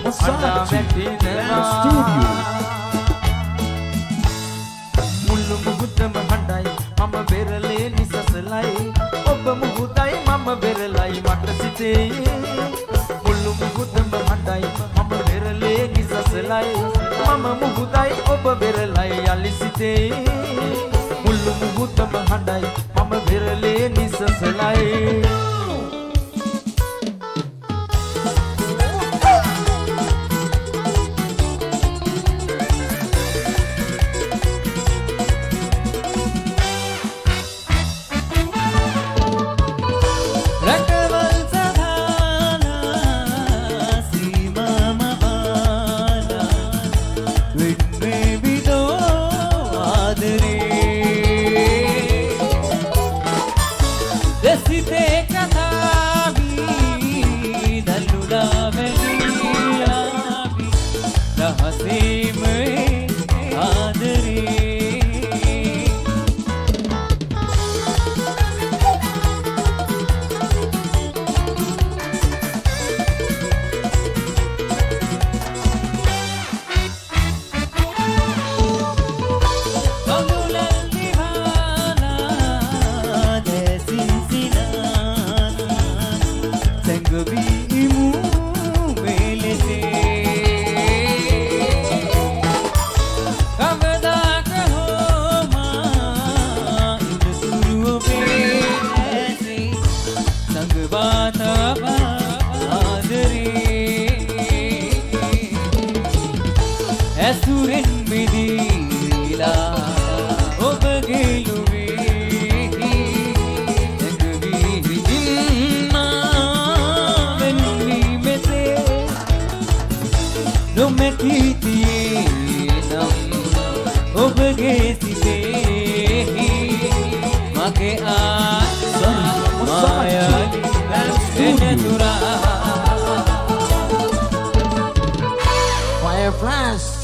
Masachi Dance Studio. මුල්ලු මුහුදම හඬයි මම බෙරලේ නිසසලයි ඔබ මුහුදයි මම බෙරලයි මට සිතේ මුල්ලු මුහුදම හඬයි මම බෙරලේ නිසසලයි මම මුහුදයි ඔබ බෙරලයි යලි සිතේ මුල්ලු මුහුදම හඬයි මම බෙරලේ නිසසලයි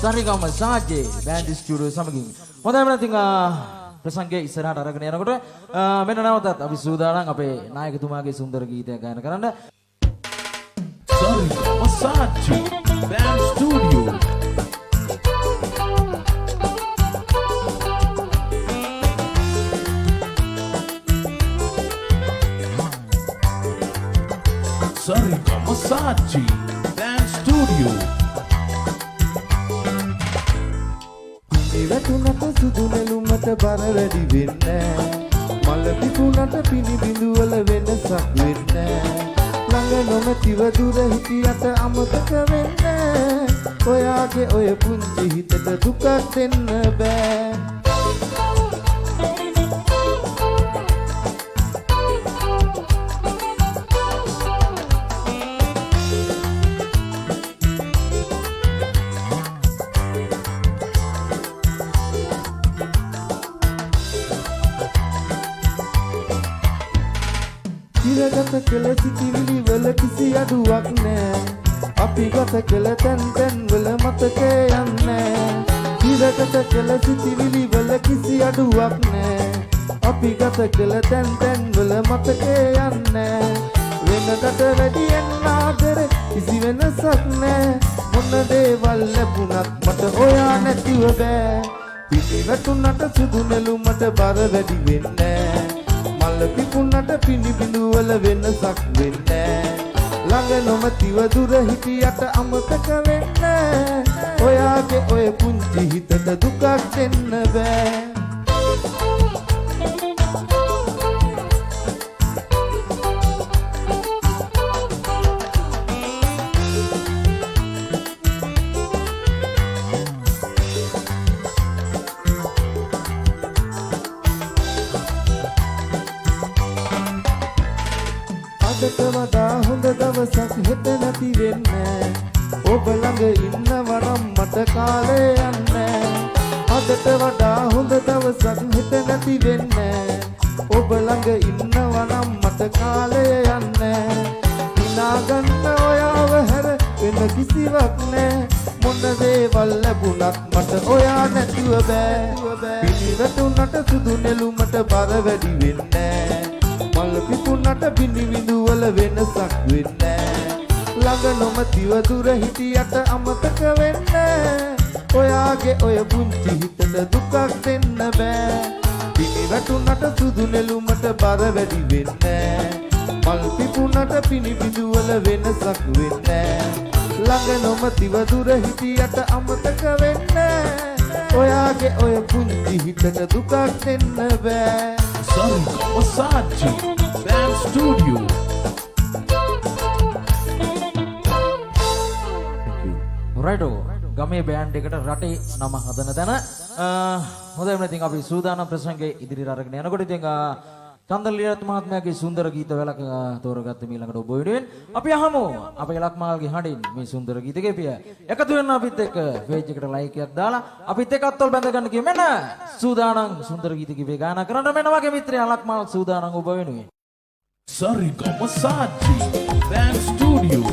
Sarika Masachi Band Studio සමගින් හොඳයි මම ඉතින් ප්‍රසංගයේ ඉස්සරහට අරගෙන යනකොට මෙන්න නැවතත් අපි සූදානම් අපේ නායකතුමාගේ සුන්දර ගීතයක් ගායනා කරන්න Sarika Masachi Dance Studio. Sarika Masachi Dance Studio. ඉවතුනට සුදු නෙළුමට බර වැඩි වෙන්නේ මල පිපුණට පිනි බිඳුවල වෙනසක් වෙන්නේ ළඟ නොමැතිව දුර හිටියට අමතක වෙන්නේ ඔයාගේ ඔය පුංචි හිතට දුකක් දෙන්න බෑ ඉරගත කළ සිටිවිලි වල කිසි අඩුවක් නෑ අපි ගත කළ තැන් වල මතකේ යන්නේ ඉරගත කළ සිටිවිලි වල කිසි අඩුවක් නෑ අපි ගත කළ තැන් වල මතකේ යන්නේ වෙනකට වැඩියෙන් ආදර කිසි වෙනසක් නෑ මොන දේවල් ලැබුණත් මට ඔයා නැතිව බෑ පිටිවැටුනට සුදු නෙළුමට බර වැඩි වෙන්නේ මල් පිපුණට පිණි බිඳු වල වෙනසක් වෙන්නේ ළඟ නොමැතිව දුර හිටියට අමතක වෙන්නේ ඔයාගේ ඔය පුංචි හිතට දුකක් දෙන්න බෑ අදට වඩා හොඳ දවසක් හෙට නැති වෙන්නේ ඔබ ළඟ ඉන්නවනම් මට කාලේ යන්නේ අදට වඩා හොඳ දවසක් හෙට නැති වෙන්නේ ඔබ ළඟ ඉන්නවනම් මට කාලේ යන්නේ හිනා ගන්න ඔයාව හැර වෙන කිසිවක් නෑ මොන දේවල් ලැබුණත් මට ඔයා නැතුව බෑ පිළිවෙතුනට සුදු නෙළුමට බර වැඩි වෙන්නේ මල් පිපුණට බිනි විඳු වල වෙනසක් වෙන්නේ ළඟ නොමැතිව දුර හිටියට අමතක වෙන්නේ ඔයාගේ ඔය පුංචි හිතට දුකක් දෙන්න බෑ පිනි වැටුණට සුදු නෙළුමට බර වැඩි වෙන්නේ මල් පිපුණට පිනි බිඳු වල වෙනසක් වෙන්නේ ළඟ නොමැතිව දුර හිටියට අමතක වෙන්නේ ඔයාගේ ඔය පුංචි හිතට දුකක් දෙන්න බෑ Sarika Masaji Band Studio. රයිටෝ ගමේ බෑන්ඩ් එකට රටේ නම හදන තැන හොඳයි මම ඉතින් අපි සූදානම් ප්‍රසංගයේ ඉදිරියට අරගෙන යනකොට ඉතින් චන්දලියත් මහත්මයාගේ සුන්දර ගීත වලක තෝරගත්ත මීළඟට ඔබ වෙනුවෙන් අපි අහමු අපේ ලක්මාල්ගේ හඬින් මේ සුන්දර ගීත ගෙපිය එකතු වෙන්න අපිත් එක්ක පේජ් එකට ලයික් එකක් දාලා අපිත් එක්ක අත්වල බැඳ ගන්න කිය මෙන්න සූදානම් සුන්දර ගීත ගෙපිය ගායනා කරන්න මෙන්න වගේ මිත්‍රයා ලක්මාල් සූදානම් ඔබ වෙනුවෙන් Sarika Masaji Band Studio.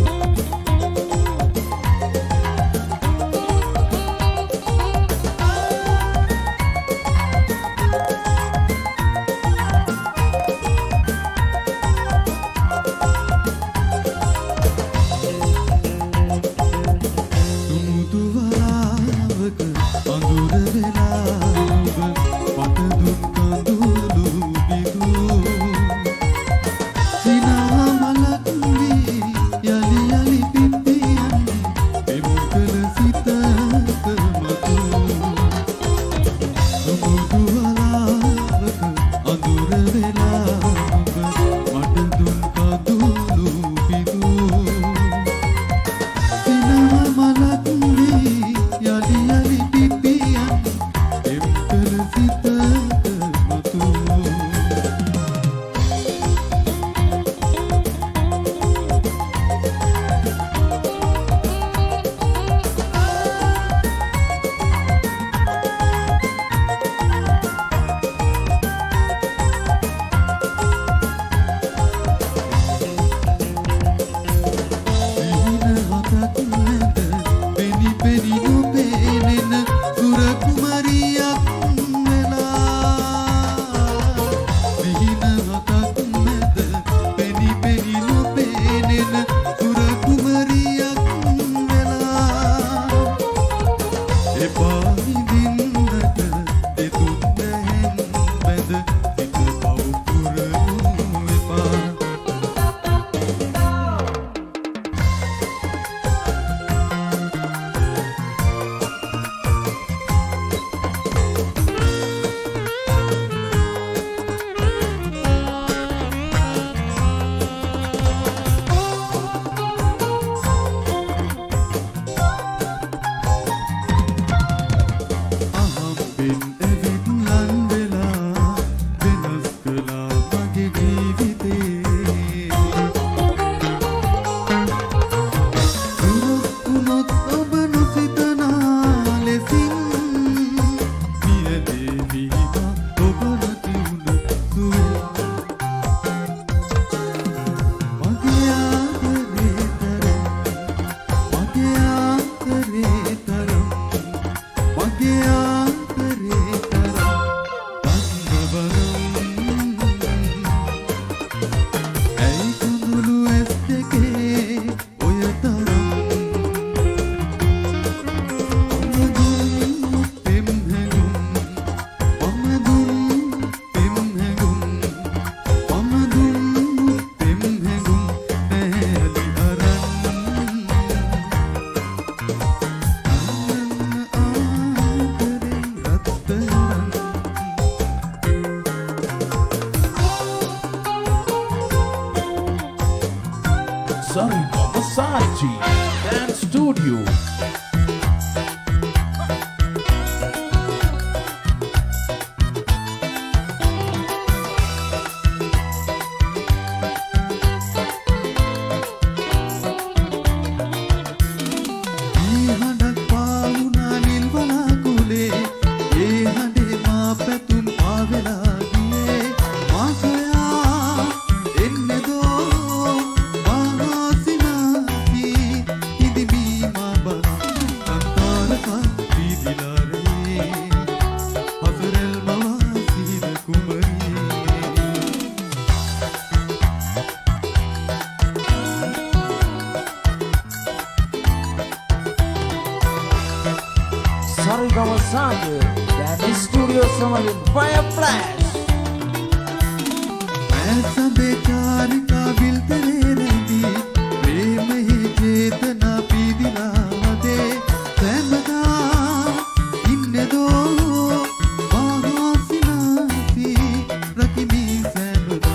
Sarigama Saji Dance Studio. Sarigama Saji Dance Studio samarin Fire Flash. ऐसा बेचारिका बिल तेरे रंगी प्रेम ही चेतना पीदिला दे सैमदा इन्ने दो बाहासिनासी रखनी सैमदा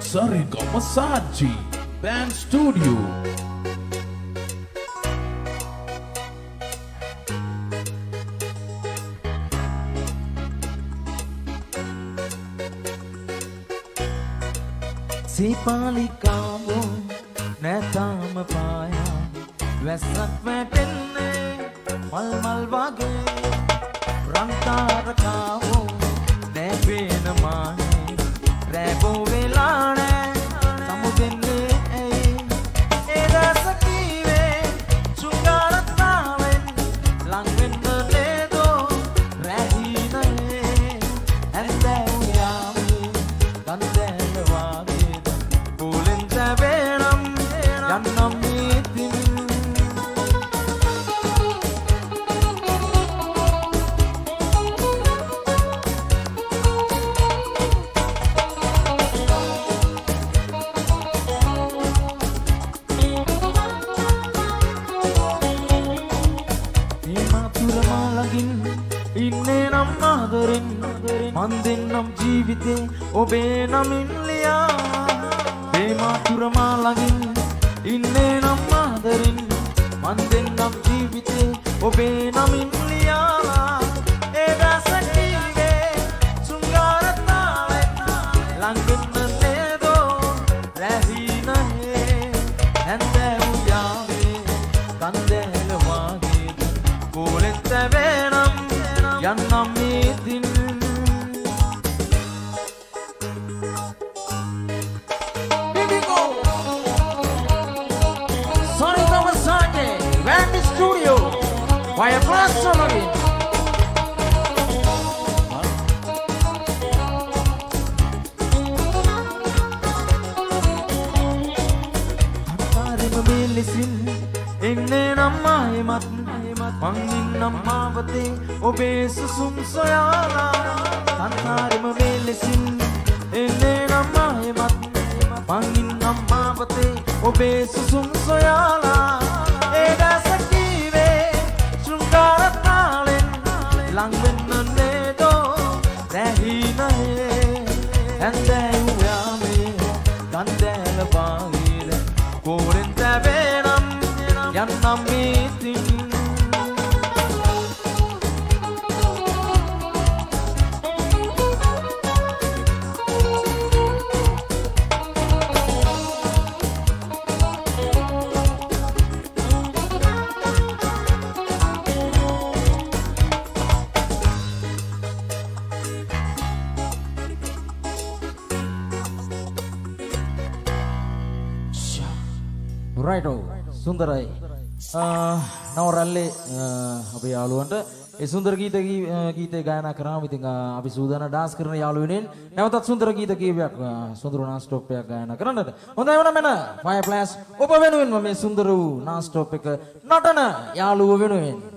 Sarigama Saji Dance Studio. සීපාලිකාවෝ නැතාම පායා වැස්සක් වැටෙන්නේ මල් මල් වගේ රන්තාරකාවෝ නැපේන මානේ රැබෝ වෙලා නෑ සමුදෙන්නේ ඇයි ඒ රස කීවේ සුගාරතාවෙන් ලං වෙන්න නේදෝ රැහිනේ ඇන්දෑ යාමේ ගන්දෑල වාගේ පොලෙන්ද වේනම් යන්නම් ඉතින් ඉන්නේ නම් ආදරෙන් මන් දෙන්නම් ජීවිතේ ඔබේ නමින් ලියා ප්‍රේමාතුරමා ළඟින් ඉන්නේ නම් ආදරෙන් මන් දෙන්නම් ජීවිතේ ඔබේ නමින් ලියා ඒ රස කීවේ සුංගාරතාවෙන් ළඟින් නේදෝ රැහි නැහැ හැන්දෑ උයාවේ කන්දෑල වාගේ කොලෙත් වෙනම් යන්නම් ඉතින් Indigo Sarigama Saji Dance Studio Fire Flash samarin පතේ ඔබේ සුසුම් සොයාලා තන්හාරම මෙලෙසින් එන්නේ නම් ආයෙමත් මං ඉන්නම් මාවතේ ඔබේ සුසුම් සොයාලා ඒ දැස කීවේ ශෘංගාර තාලෙන් ලං වෙන්න නේදෝ රැහිනයේ ඇන්දැයු යාමේ කන්දැල පාහිල කෝරෙන් තැබේනම් යන්නම් මීතින් right සුන්දරයි නවරල්ලේ අපේ යාළුවන්ට ඒ සුන්දර ගීතේ ගායනා කරාම ඉතින් අපි සූදානම් ඩාන්ස් කරන යාළුවෙනින් නැවතත් සුන්දර ගීත කීපයක් සුන්දර non stop එකක් ගායනා කරන්නට හොඳයි වුණා මෙන්න fire flash ඔබ වෙනුවෙන්ම මේ සුන්දර වූ non stop එක නටන යාළුවෝ වෙනුවෙන්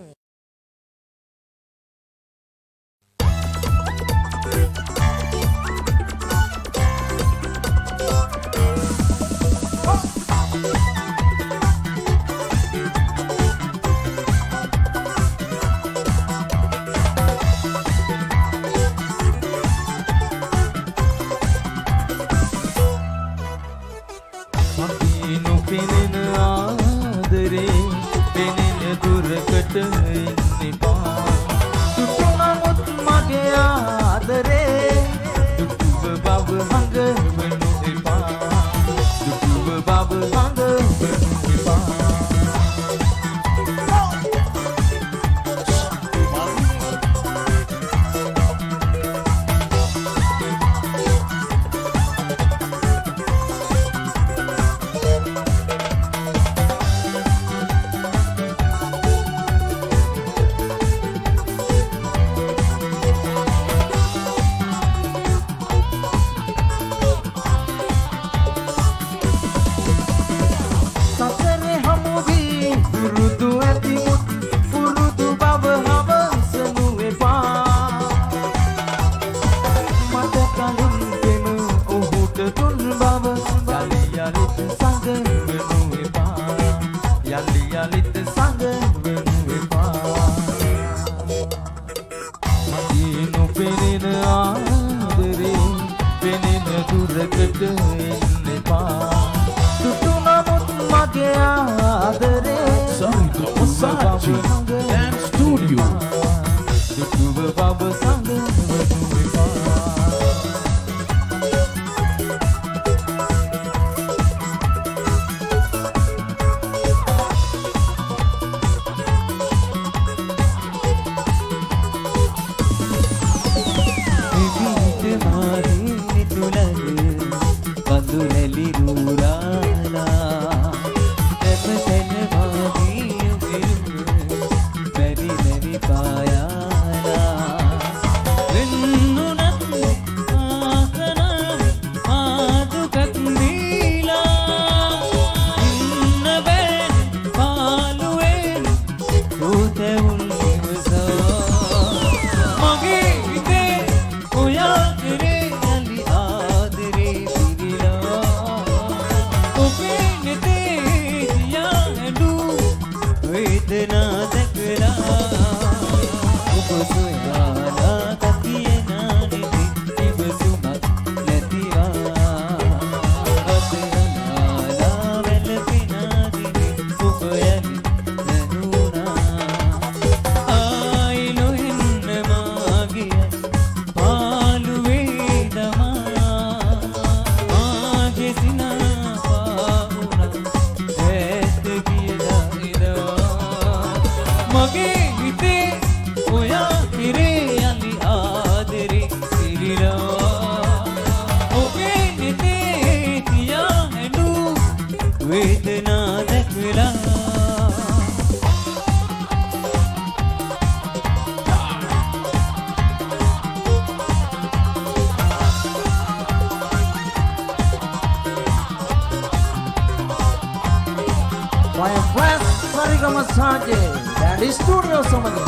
Fire Flash Sarigama Saje Band Studio Samani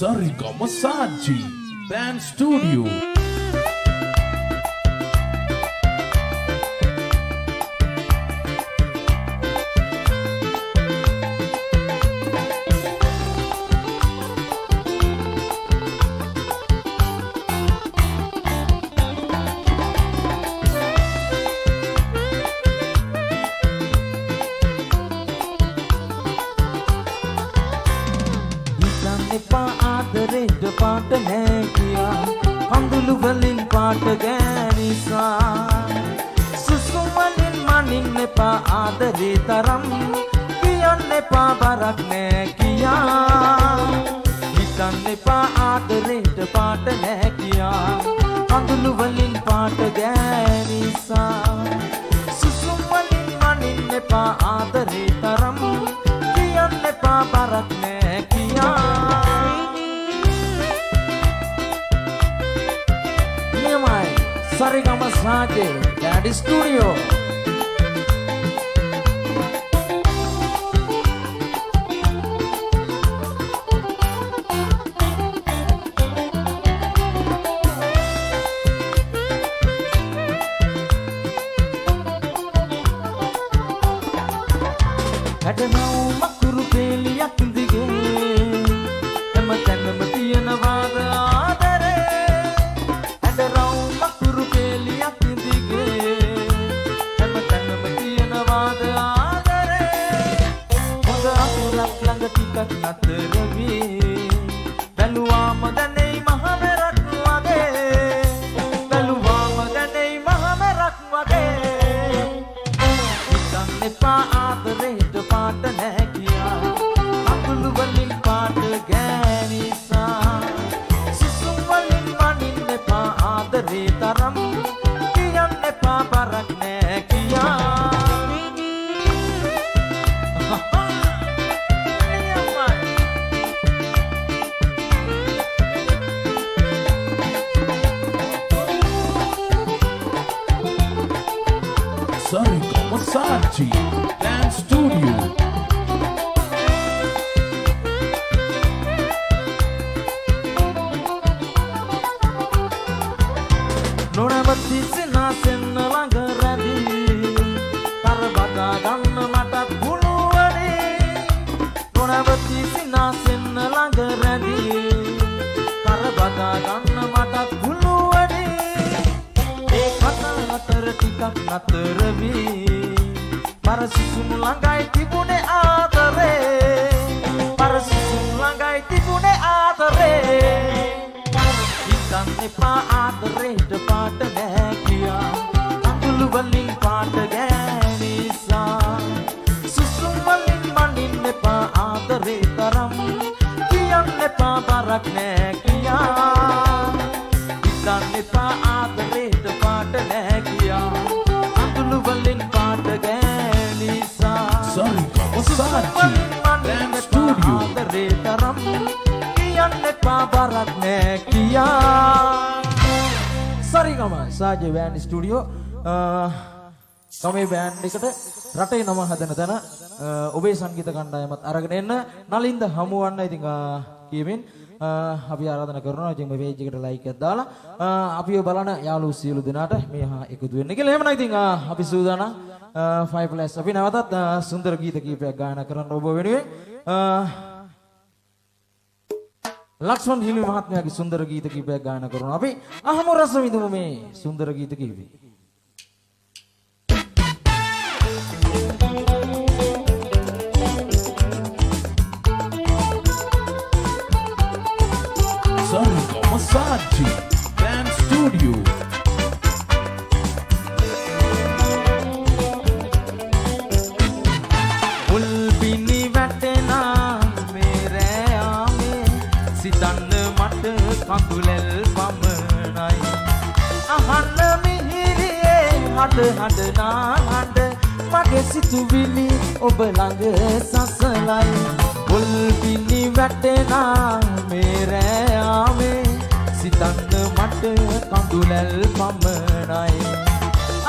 Sarigama Saji Band Studio. පාට නෑ කියා කඳුළු වලින් පාට ගෑනිසා සුසුම් වලින් මනින්න එපා ආදරේ තරම් කියන්න එපා බරක් නෑ කියා හිතන්න එපා ආදරේට පාට නෑ කියා කඳුළු වලින් පාට ගෑනිසා සුසුම් වලින් මනින්න එපා ආදරේ තරම් කියන්න එපා බරක් නෑ කියා Sarigama Saji Band Studio. Hadanau makuru peliyak dige Ema tanama tiyana wada adare Hadanau makuru peliyak dige Ema tanama tiyana wada adare Hoda akurak langa tikak natarawi Baluwama danei mahamerak wage Baluwama danei mahamerak wage Hitanne pa ආදරේට පාට නෑ කියා අකුළු වලින් පාට ගෑනිසා සිසුම් වලින් මනින්න එපා ආදරේ තරම් කියන්න එපා බරක් නෑ කියා Sarigama Saji Band Studio. නොනවති සිනාසෙන්න ළඟ රැඳි තරබදා ගන්න මටත් පුළුවනි නොනවති සිනාසෙන්න ළඟ රැඳි තරබදා ගන්න මටත් පුළුවනි ඒ කතා අතර ටිකක් නතර වී පර සිසුම් ළඟයි තිබුණේ ආදරේ පර සිසුම් ළඟයි තිබුණේ ආදරේ හිතන්න එපා ආදරේට පාට නෑ කියා අඟුළු වලින් පාට ගෑනිසා සුසුම් වලින් මනින්න එපා ආදරේ තරම් කියන්න එපා බරක් නෑ කියා හිතන්න එපා ආදරේට පාට නෑ කියා අඟුළු වලින් පාට ගෑනිසා Sarigama Saji Band Studio. ආදරේ තරම් කියන්න එපා බරක් නෑ කියා Sarigama Saji Band Studio. කමේ බෑන්ඩ් එකට රටේ නම හදන තැන ඔබේ සංගීත කණ්ඩායමත් අරගෙන එන්න නලින්ද හමුවන්න. ඉතින් කියමින් අපි ආරාධනා කරනවා ඉතින් මේ පේජ් එකට ලයික් එකක් දාලා අපිව බලන යාළුවෝ සියලු දෙනාට මේ එකතු වෙන්න කියලා. එහෙමනම් ඉතින් අපි සූදානම් 5+ අපි නැවතත් සුන්දර ගීත කීපයක් ගායනා කරන්න ඔබ වෙනුවෙන් ලක්ෂ්මන් හිලි මහත්මයාගේ සුන්දර ගීත කීපයක් ගායනා කරනවා. අපි අහමු රස විඳමු මේ සුන්දර ගීත කීපය. Sarigama Saji Band Studio. මුල් පිණි වැටෙනා මේ රෑයාමේ සිතන්න මට කඳුලෙල් පමණයි අහන්න මිහිරියේ හඩ නාහඬ මගේ සිතුවිලි ඔබ ළඟ සසලයි මුල් පිණි වැටෙනා මේ රෑයාමේ සිතන්න මට කඳුලෙල් පමණයි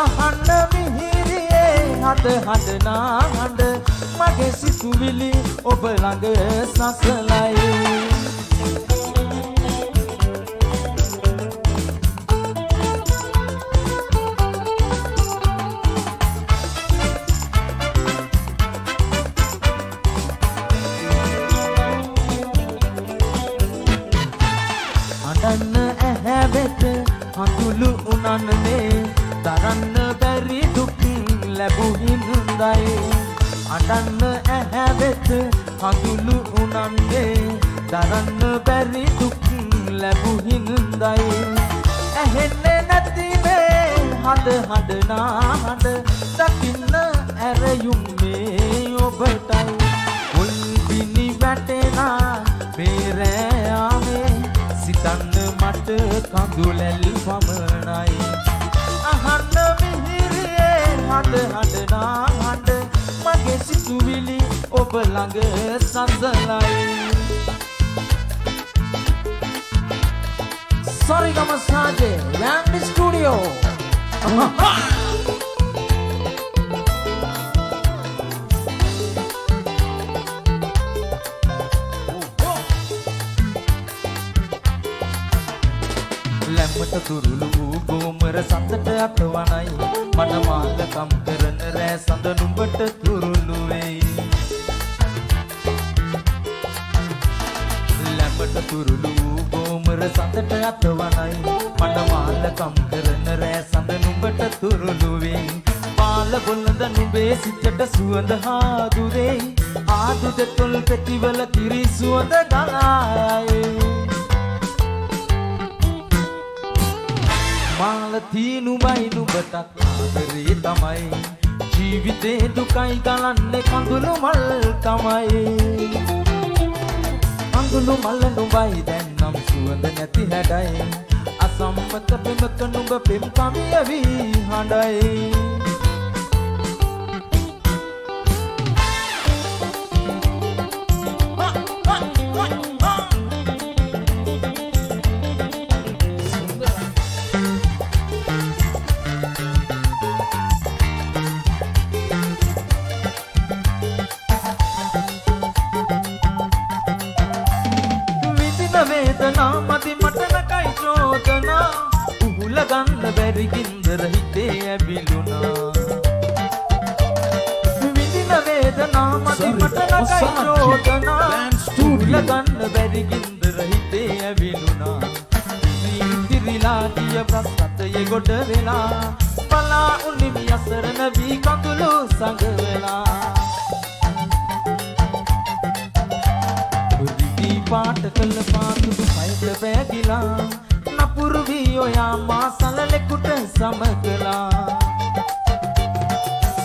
අහන්න මිහිරියේ හඩ නාහඬ මගේ සිතුවිලි ඔබ ළඟ සසලයි දරන්න බැරි දුක් ලැබු හිඳයි අඬන්න ඇහැ වෙත කඳුළු උනන්නේ දරන්න බැරි දුක් ලැබු හිඳයි ඇහෙන්නේ නැතිනේ හඬ හඬ නාහඬ දකින්න ඇරයුම් මේ ඔබටයි මුල් බිනි වැටෙනා මේ රෑයාමේ සිතන්න මට කඳුලැල් පමණයි අහන්න මිහිරියේ හඬ හඬ නාහඬ මගේ සිතුවිලි ඔබ ළඟ සඳලයි Sarigama Sanjay Band Studio. ලැම්මට තුරුළු ගෝමර සඳට අටවනයි මනමාලකම් කරන රෑ සඳ නුඹට තුරුළු වෙයි ලැම්මට තුරුළු ගෝමර සඳට අටවනයි මනමාලකම් කරන රෑ සඳ නුඹට තුරුළු වෙයි පාල බොළඳ නුඹේ සිතට සුවඳ හාදු දෙයි ආදු දෙතොල් පෙතිවල කිරි සුවඳ ගලායි මාලතී නුඹයි නුඹටත් ආදරේ තමයි ජීවිතේ දුකයි ගලන්නේ කඳුළු මල් තමයි කඳුළු මල් නුඹයි දැන් නම් සුවඳ නැති හැඩයි අසම්මත පෙමක නුඹ පෙම් කමිය වී හඬයි වේදනා මදි මට නකයි චෝදනා උහුල ගන්න බැරි ගින්දර හිතේ ඇවිලුණා විඳින වේදනා මදි මට නකයි චෝදනා උහුල ගන්න බැරි ගින්දර හිතේ ඇවිලුණා ඉතිරිලා ගිය ප්‍රසතයේ ගොඩ වෙලා පලා උනිමි අසරණ වී කඳුළු සංග වෙලා පාට කළ පාතුදු සයිත පෑගිලා නපුරු වී ඔයා මා සලලෙකුට සමකලා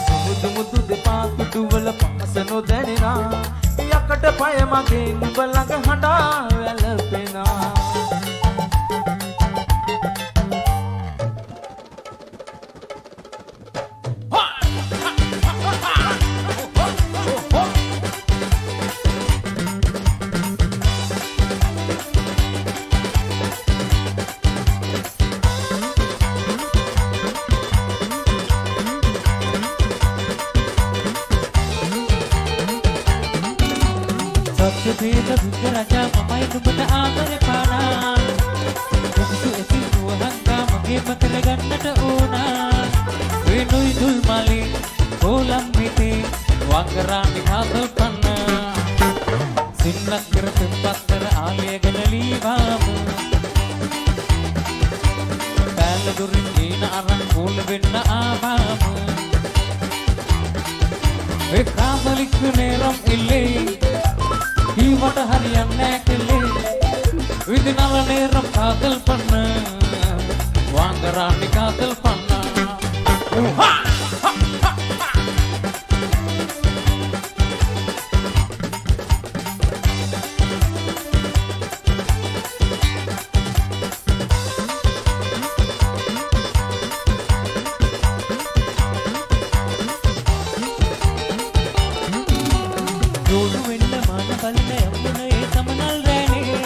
සුමුදු මුදු දෙපාතුදු වල පහස නොදැනෙනා යකට පය මගේ නුඹ ළඟ හඬා වැළපෙනා Sophisticated බුද්ධ රජා මමයි නුඹට ආදරේ පානා ඔබසු එසින් වහංගා මගේ මතර ගන්නට ඕනා වෙනුයි දුල් මලි කොලම් මිටි වංගරාමි කාදල් පන්න සින්නක් කරත පත්තර ආලිය ගලලීවාම බැල දුරින් ගින අරන් කෝල වෙන්න ආවාම ඒ කාමලික් නේරම් ඉල්ලේ ඊවට හරියන්නේ කෙලේ විදිනල නේරම් කාදල් පන්න වංගරාමි කාදල් පන්න දෝඩු වෙන්න මන බලන යමුනේ තමනල් රෑනේ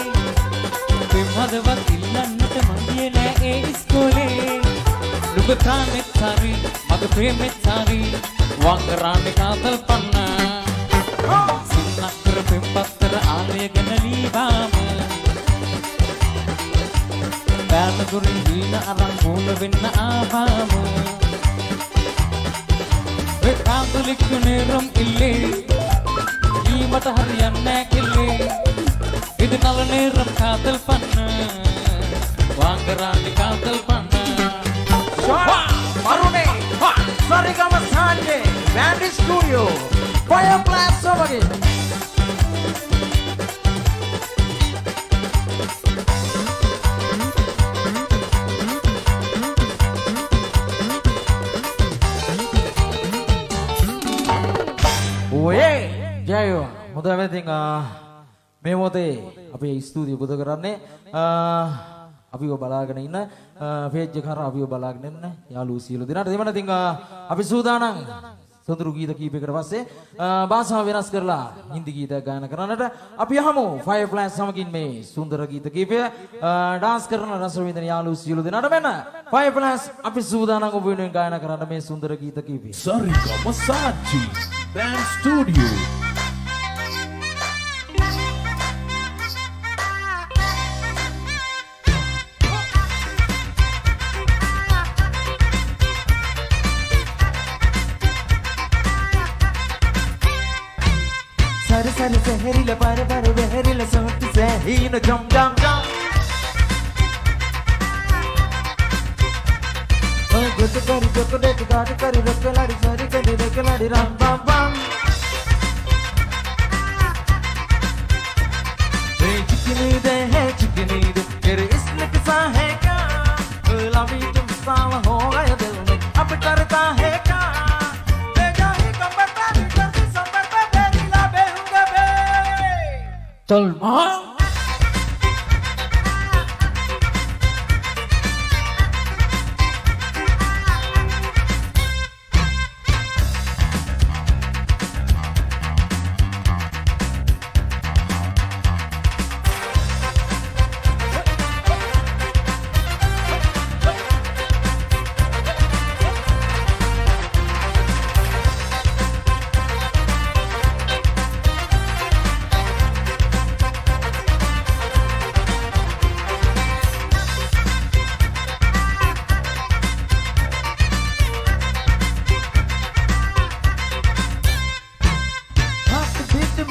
පෙම්හදවත් ඉල්ලන්නට මංගියේ නෑ ඒ ඉස්කෝලේ නුඹ ප්‍රාමෙත් සාරි මග ප්‍රේමෙත් සාරි වංගරාමි කාදල් පන්න සින්නක්කර පෙම්පත්තර ආලය ගැන ලීවාම බෑම දුරින් දීන අරන් මූල වෙන්න ආවාම ඒ කාදලික් නේරම් ඉල්ලේ ඊමට හරියන්නේ කෙල්ලේ විදිනල නේරම් කාදල් පන්න වංගරාමි කාදල් පන්න Studio. Fire blast සමගින්. ඔයේ ජයෝ හොඳයි ඉතින් මේ මොහොතේ අපේ ස්ටුඩියෝ පුද කරන්නේ අපිව බලාගෙන ඉන්න පේජ් එක කරා අපිව බලාගෙන ඉන්න යාළුවෝ සියලු දෙනාට දෙමන ඉතින් අපි සූදානම් සොඳුරු ගීත කීපයකට පස්සේ භාෂාව වෙනස් කරලා හින්දි ගීත ගායනා කරන්නට අපි යමු ෆයර් ප්ලෑන්ට් සමගින් මේ සුන්දර ගීත කීපය ඩාන්ස් කරන රස විඳින යාළුවෝ සියලු දෙනාට මෙන්න ෆයර් ප්ලෑන්ට් අපි සූදානම් ඔබ වෙනුවෙන් ගායනා කරන්න මේ සුන්දර ගීත කීපය Sarigama Saji Band Studio. Sare sare seherila pare pare veherila sotti sehina jam jam jam. Oh gotu kari chocolate gaatu kari rakkaladi sari kari rakkaladi ram bam bam. Hey chikini de तेरे इसमें किसा है क्या लवी तुम साला हो गया दिल में अब करता है क्या Salman.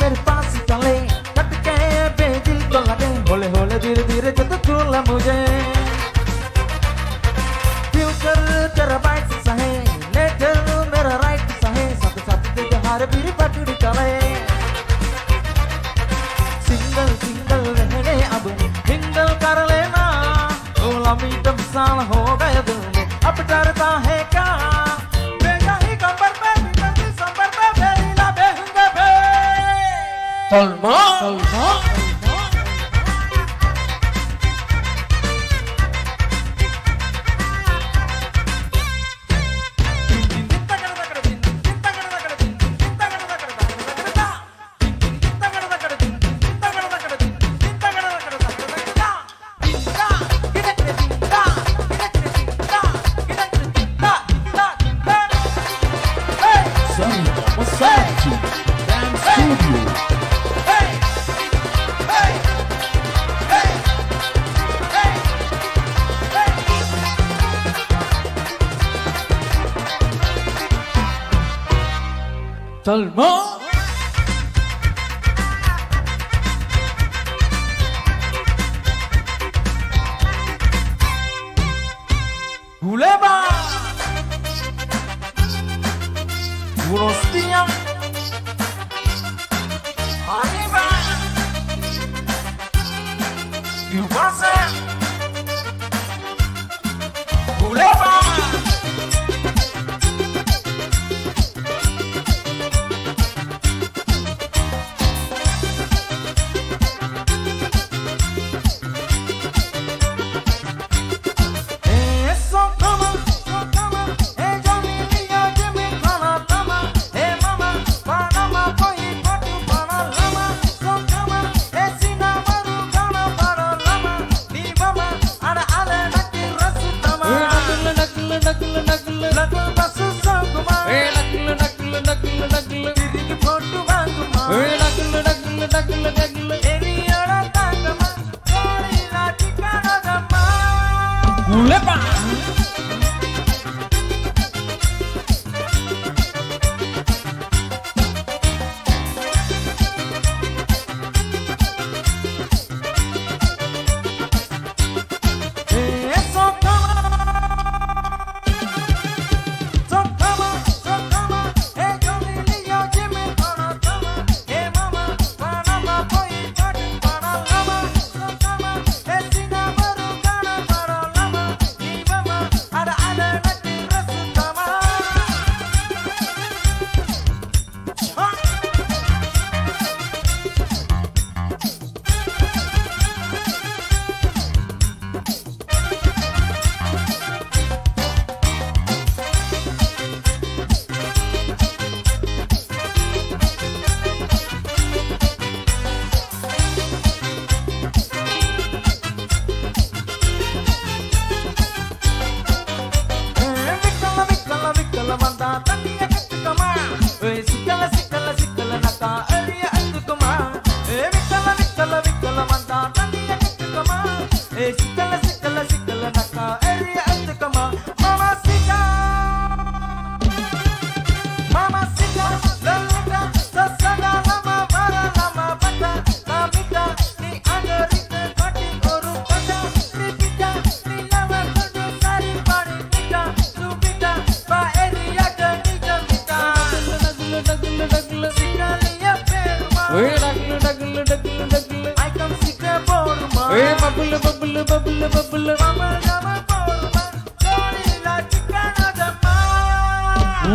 मेरे पास चले कट के बेदिल को लगे होले होले धीरे धीरे जब चूला मुझे फ्यूचर तेरा बाइक सहे नेचर मेरा राइट सहे साथ साथ तेरे हार भी पकड़ी चले सिंगल सिंगल रहने अब सिंगल कर लेना ओला मीटम साल हो गया दिल में अब डरता है क्या Salman. Sarigama Saji Band Studio. Salman. Guleba Gulostia Arriba You pass it Guleba Gulepa. sikala manda taniya katukama sikala sikala sikala naka ariya atukama vikala manda taniya katukama sikala sikala sikala naka ariya atukama Mama Sita, lalita, sasana lama para lama bata, namita, ni agarita, kati oru bata, ripita, ni lama kudu sari pari mita, subita, pa area ke nija mita. Dagla, sikaliya perma. Dagla. I come sikha porma. Bubble. Mama nama porma, chori la chikana dama.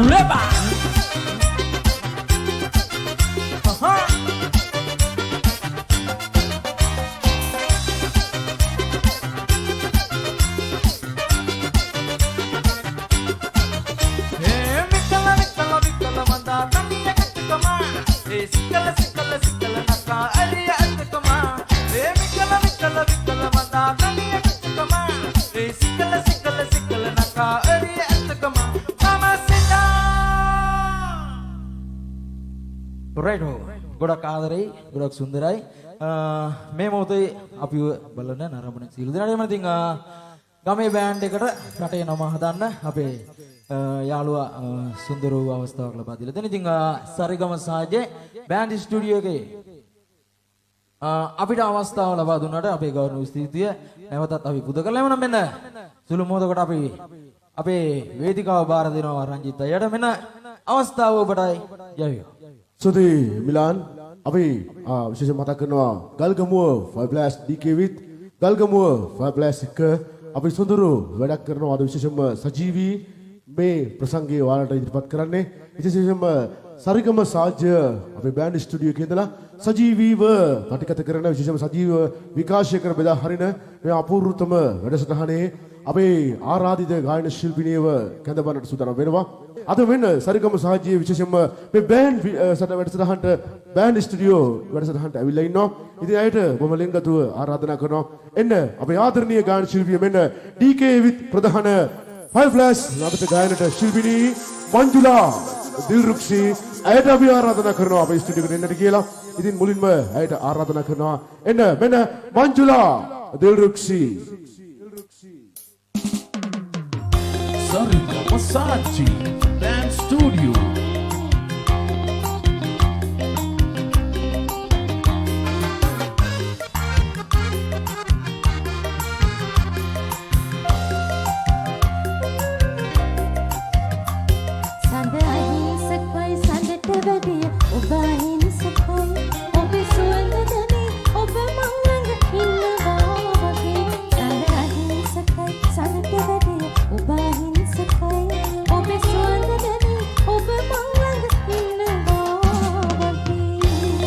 Uleba. Vikala manda taniya katukama sikala naka ariya atukama vikala manda taniya katukama sikala naka ariya atukama Mama Sita. right ගොඩක් ආදරෙයි ගොඩක් සුන්දරයි මේ මොහොතේ අපි බලන නරඹන සීල දෙනාටම ඉතින් ගමේ බෑන්ඩ් එකට රටේ නම හදන්න අපේ යාළුවා සුන්දර වූ අවස්ථාවක් ලබා දීලා දෙන. ඉතින් සරිගම සාජේ බෑන්ඩ් ස්ටුඩියෝ එකේ අපිට අවස්ථාව ලබා දුන්නාට අපේ ගෞරවනීය ස්තුතිය නැවතත් අපි පුද කරලා එමනම් මෙන්න සුළු මොහොතකට අපි අපේ වේදිකාව බාර දෙනවා රංජිත් අයියට. මෙන්න අවස්ථාව ඔබටයි යවියෝ. සුදී මිලාන් අපි විශේෂ මතක් කරනවා ගල්ගමුව ෆයිබ්ලාස් DK with ගල්ගමුව ෆයිබ්ලාස් එක අපි සුදුරු වැඩක් කරනවා අද විශේෂයෙන්ම සජීවී මේ ප්‍රසංගයේ ඔයාලට ඉදිරිපත් කරන්නේ විශේෂයෙන්ම සරිගම සාජ්‍ය අපේ බෑන්ඩ් ස්ටුඩියෝ එකේ ඉඳලා සජීවීව කටකත කරන විශේෂයෙන්ම සජීව විකාශය කර බෙදා හරින මේ අපූර්වතම වැඩසටහනේ අපේ ආරාධිත ගායන ශිල්පිනියව කැඳවන්නට සූදානම් වෙනවා. අද වෙන සරිගම සාජ්‍යයේ විශේෂයෙන්ම මේ බෑන්ඩ් වැඩසටහනට බෑන්ඩ් ස්ටුඩියෝ වැඩසටහනට ඇවිල්ලා ඉන්නවා. ඉතින් ඇයට බොහොම ලෙන්ගතුව ආරාධනා කරනවා එන්න අපේ ආදරණීය ගායන ශිල්පිය මෙන්න DK with ප්‍රධාන Five Flash නගත ගායනට ශිල්පිනී මංජුලා දිල්රුක්ෂි ඇයට අපි ආරාධනා කරනවා අපේ ස්ටුඩියෝ එකට එන්නට කියලා. ඉතින් මුලින්ම ඇයට ආරාධනා කරනවා එන්න මෙන්න Manjula Dilrukshi. Sarigama Saji Band Studio.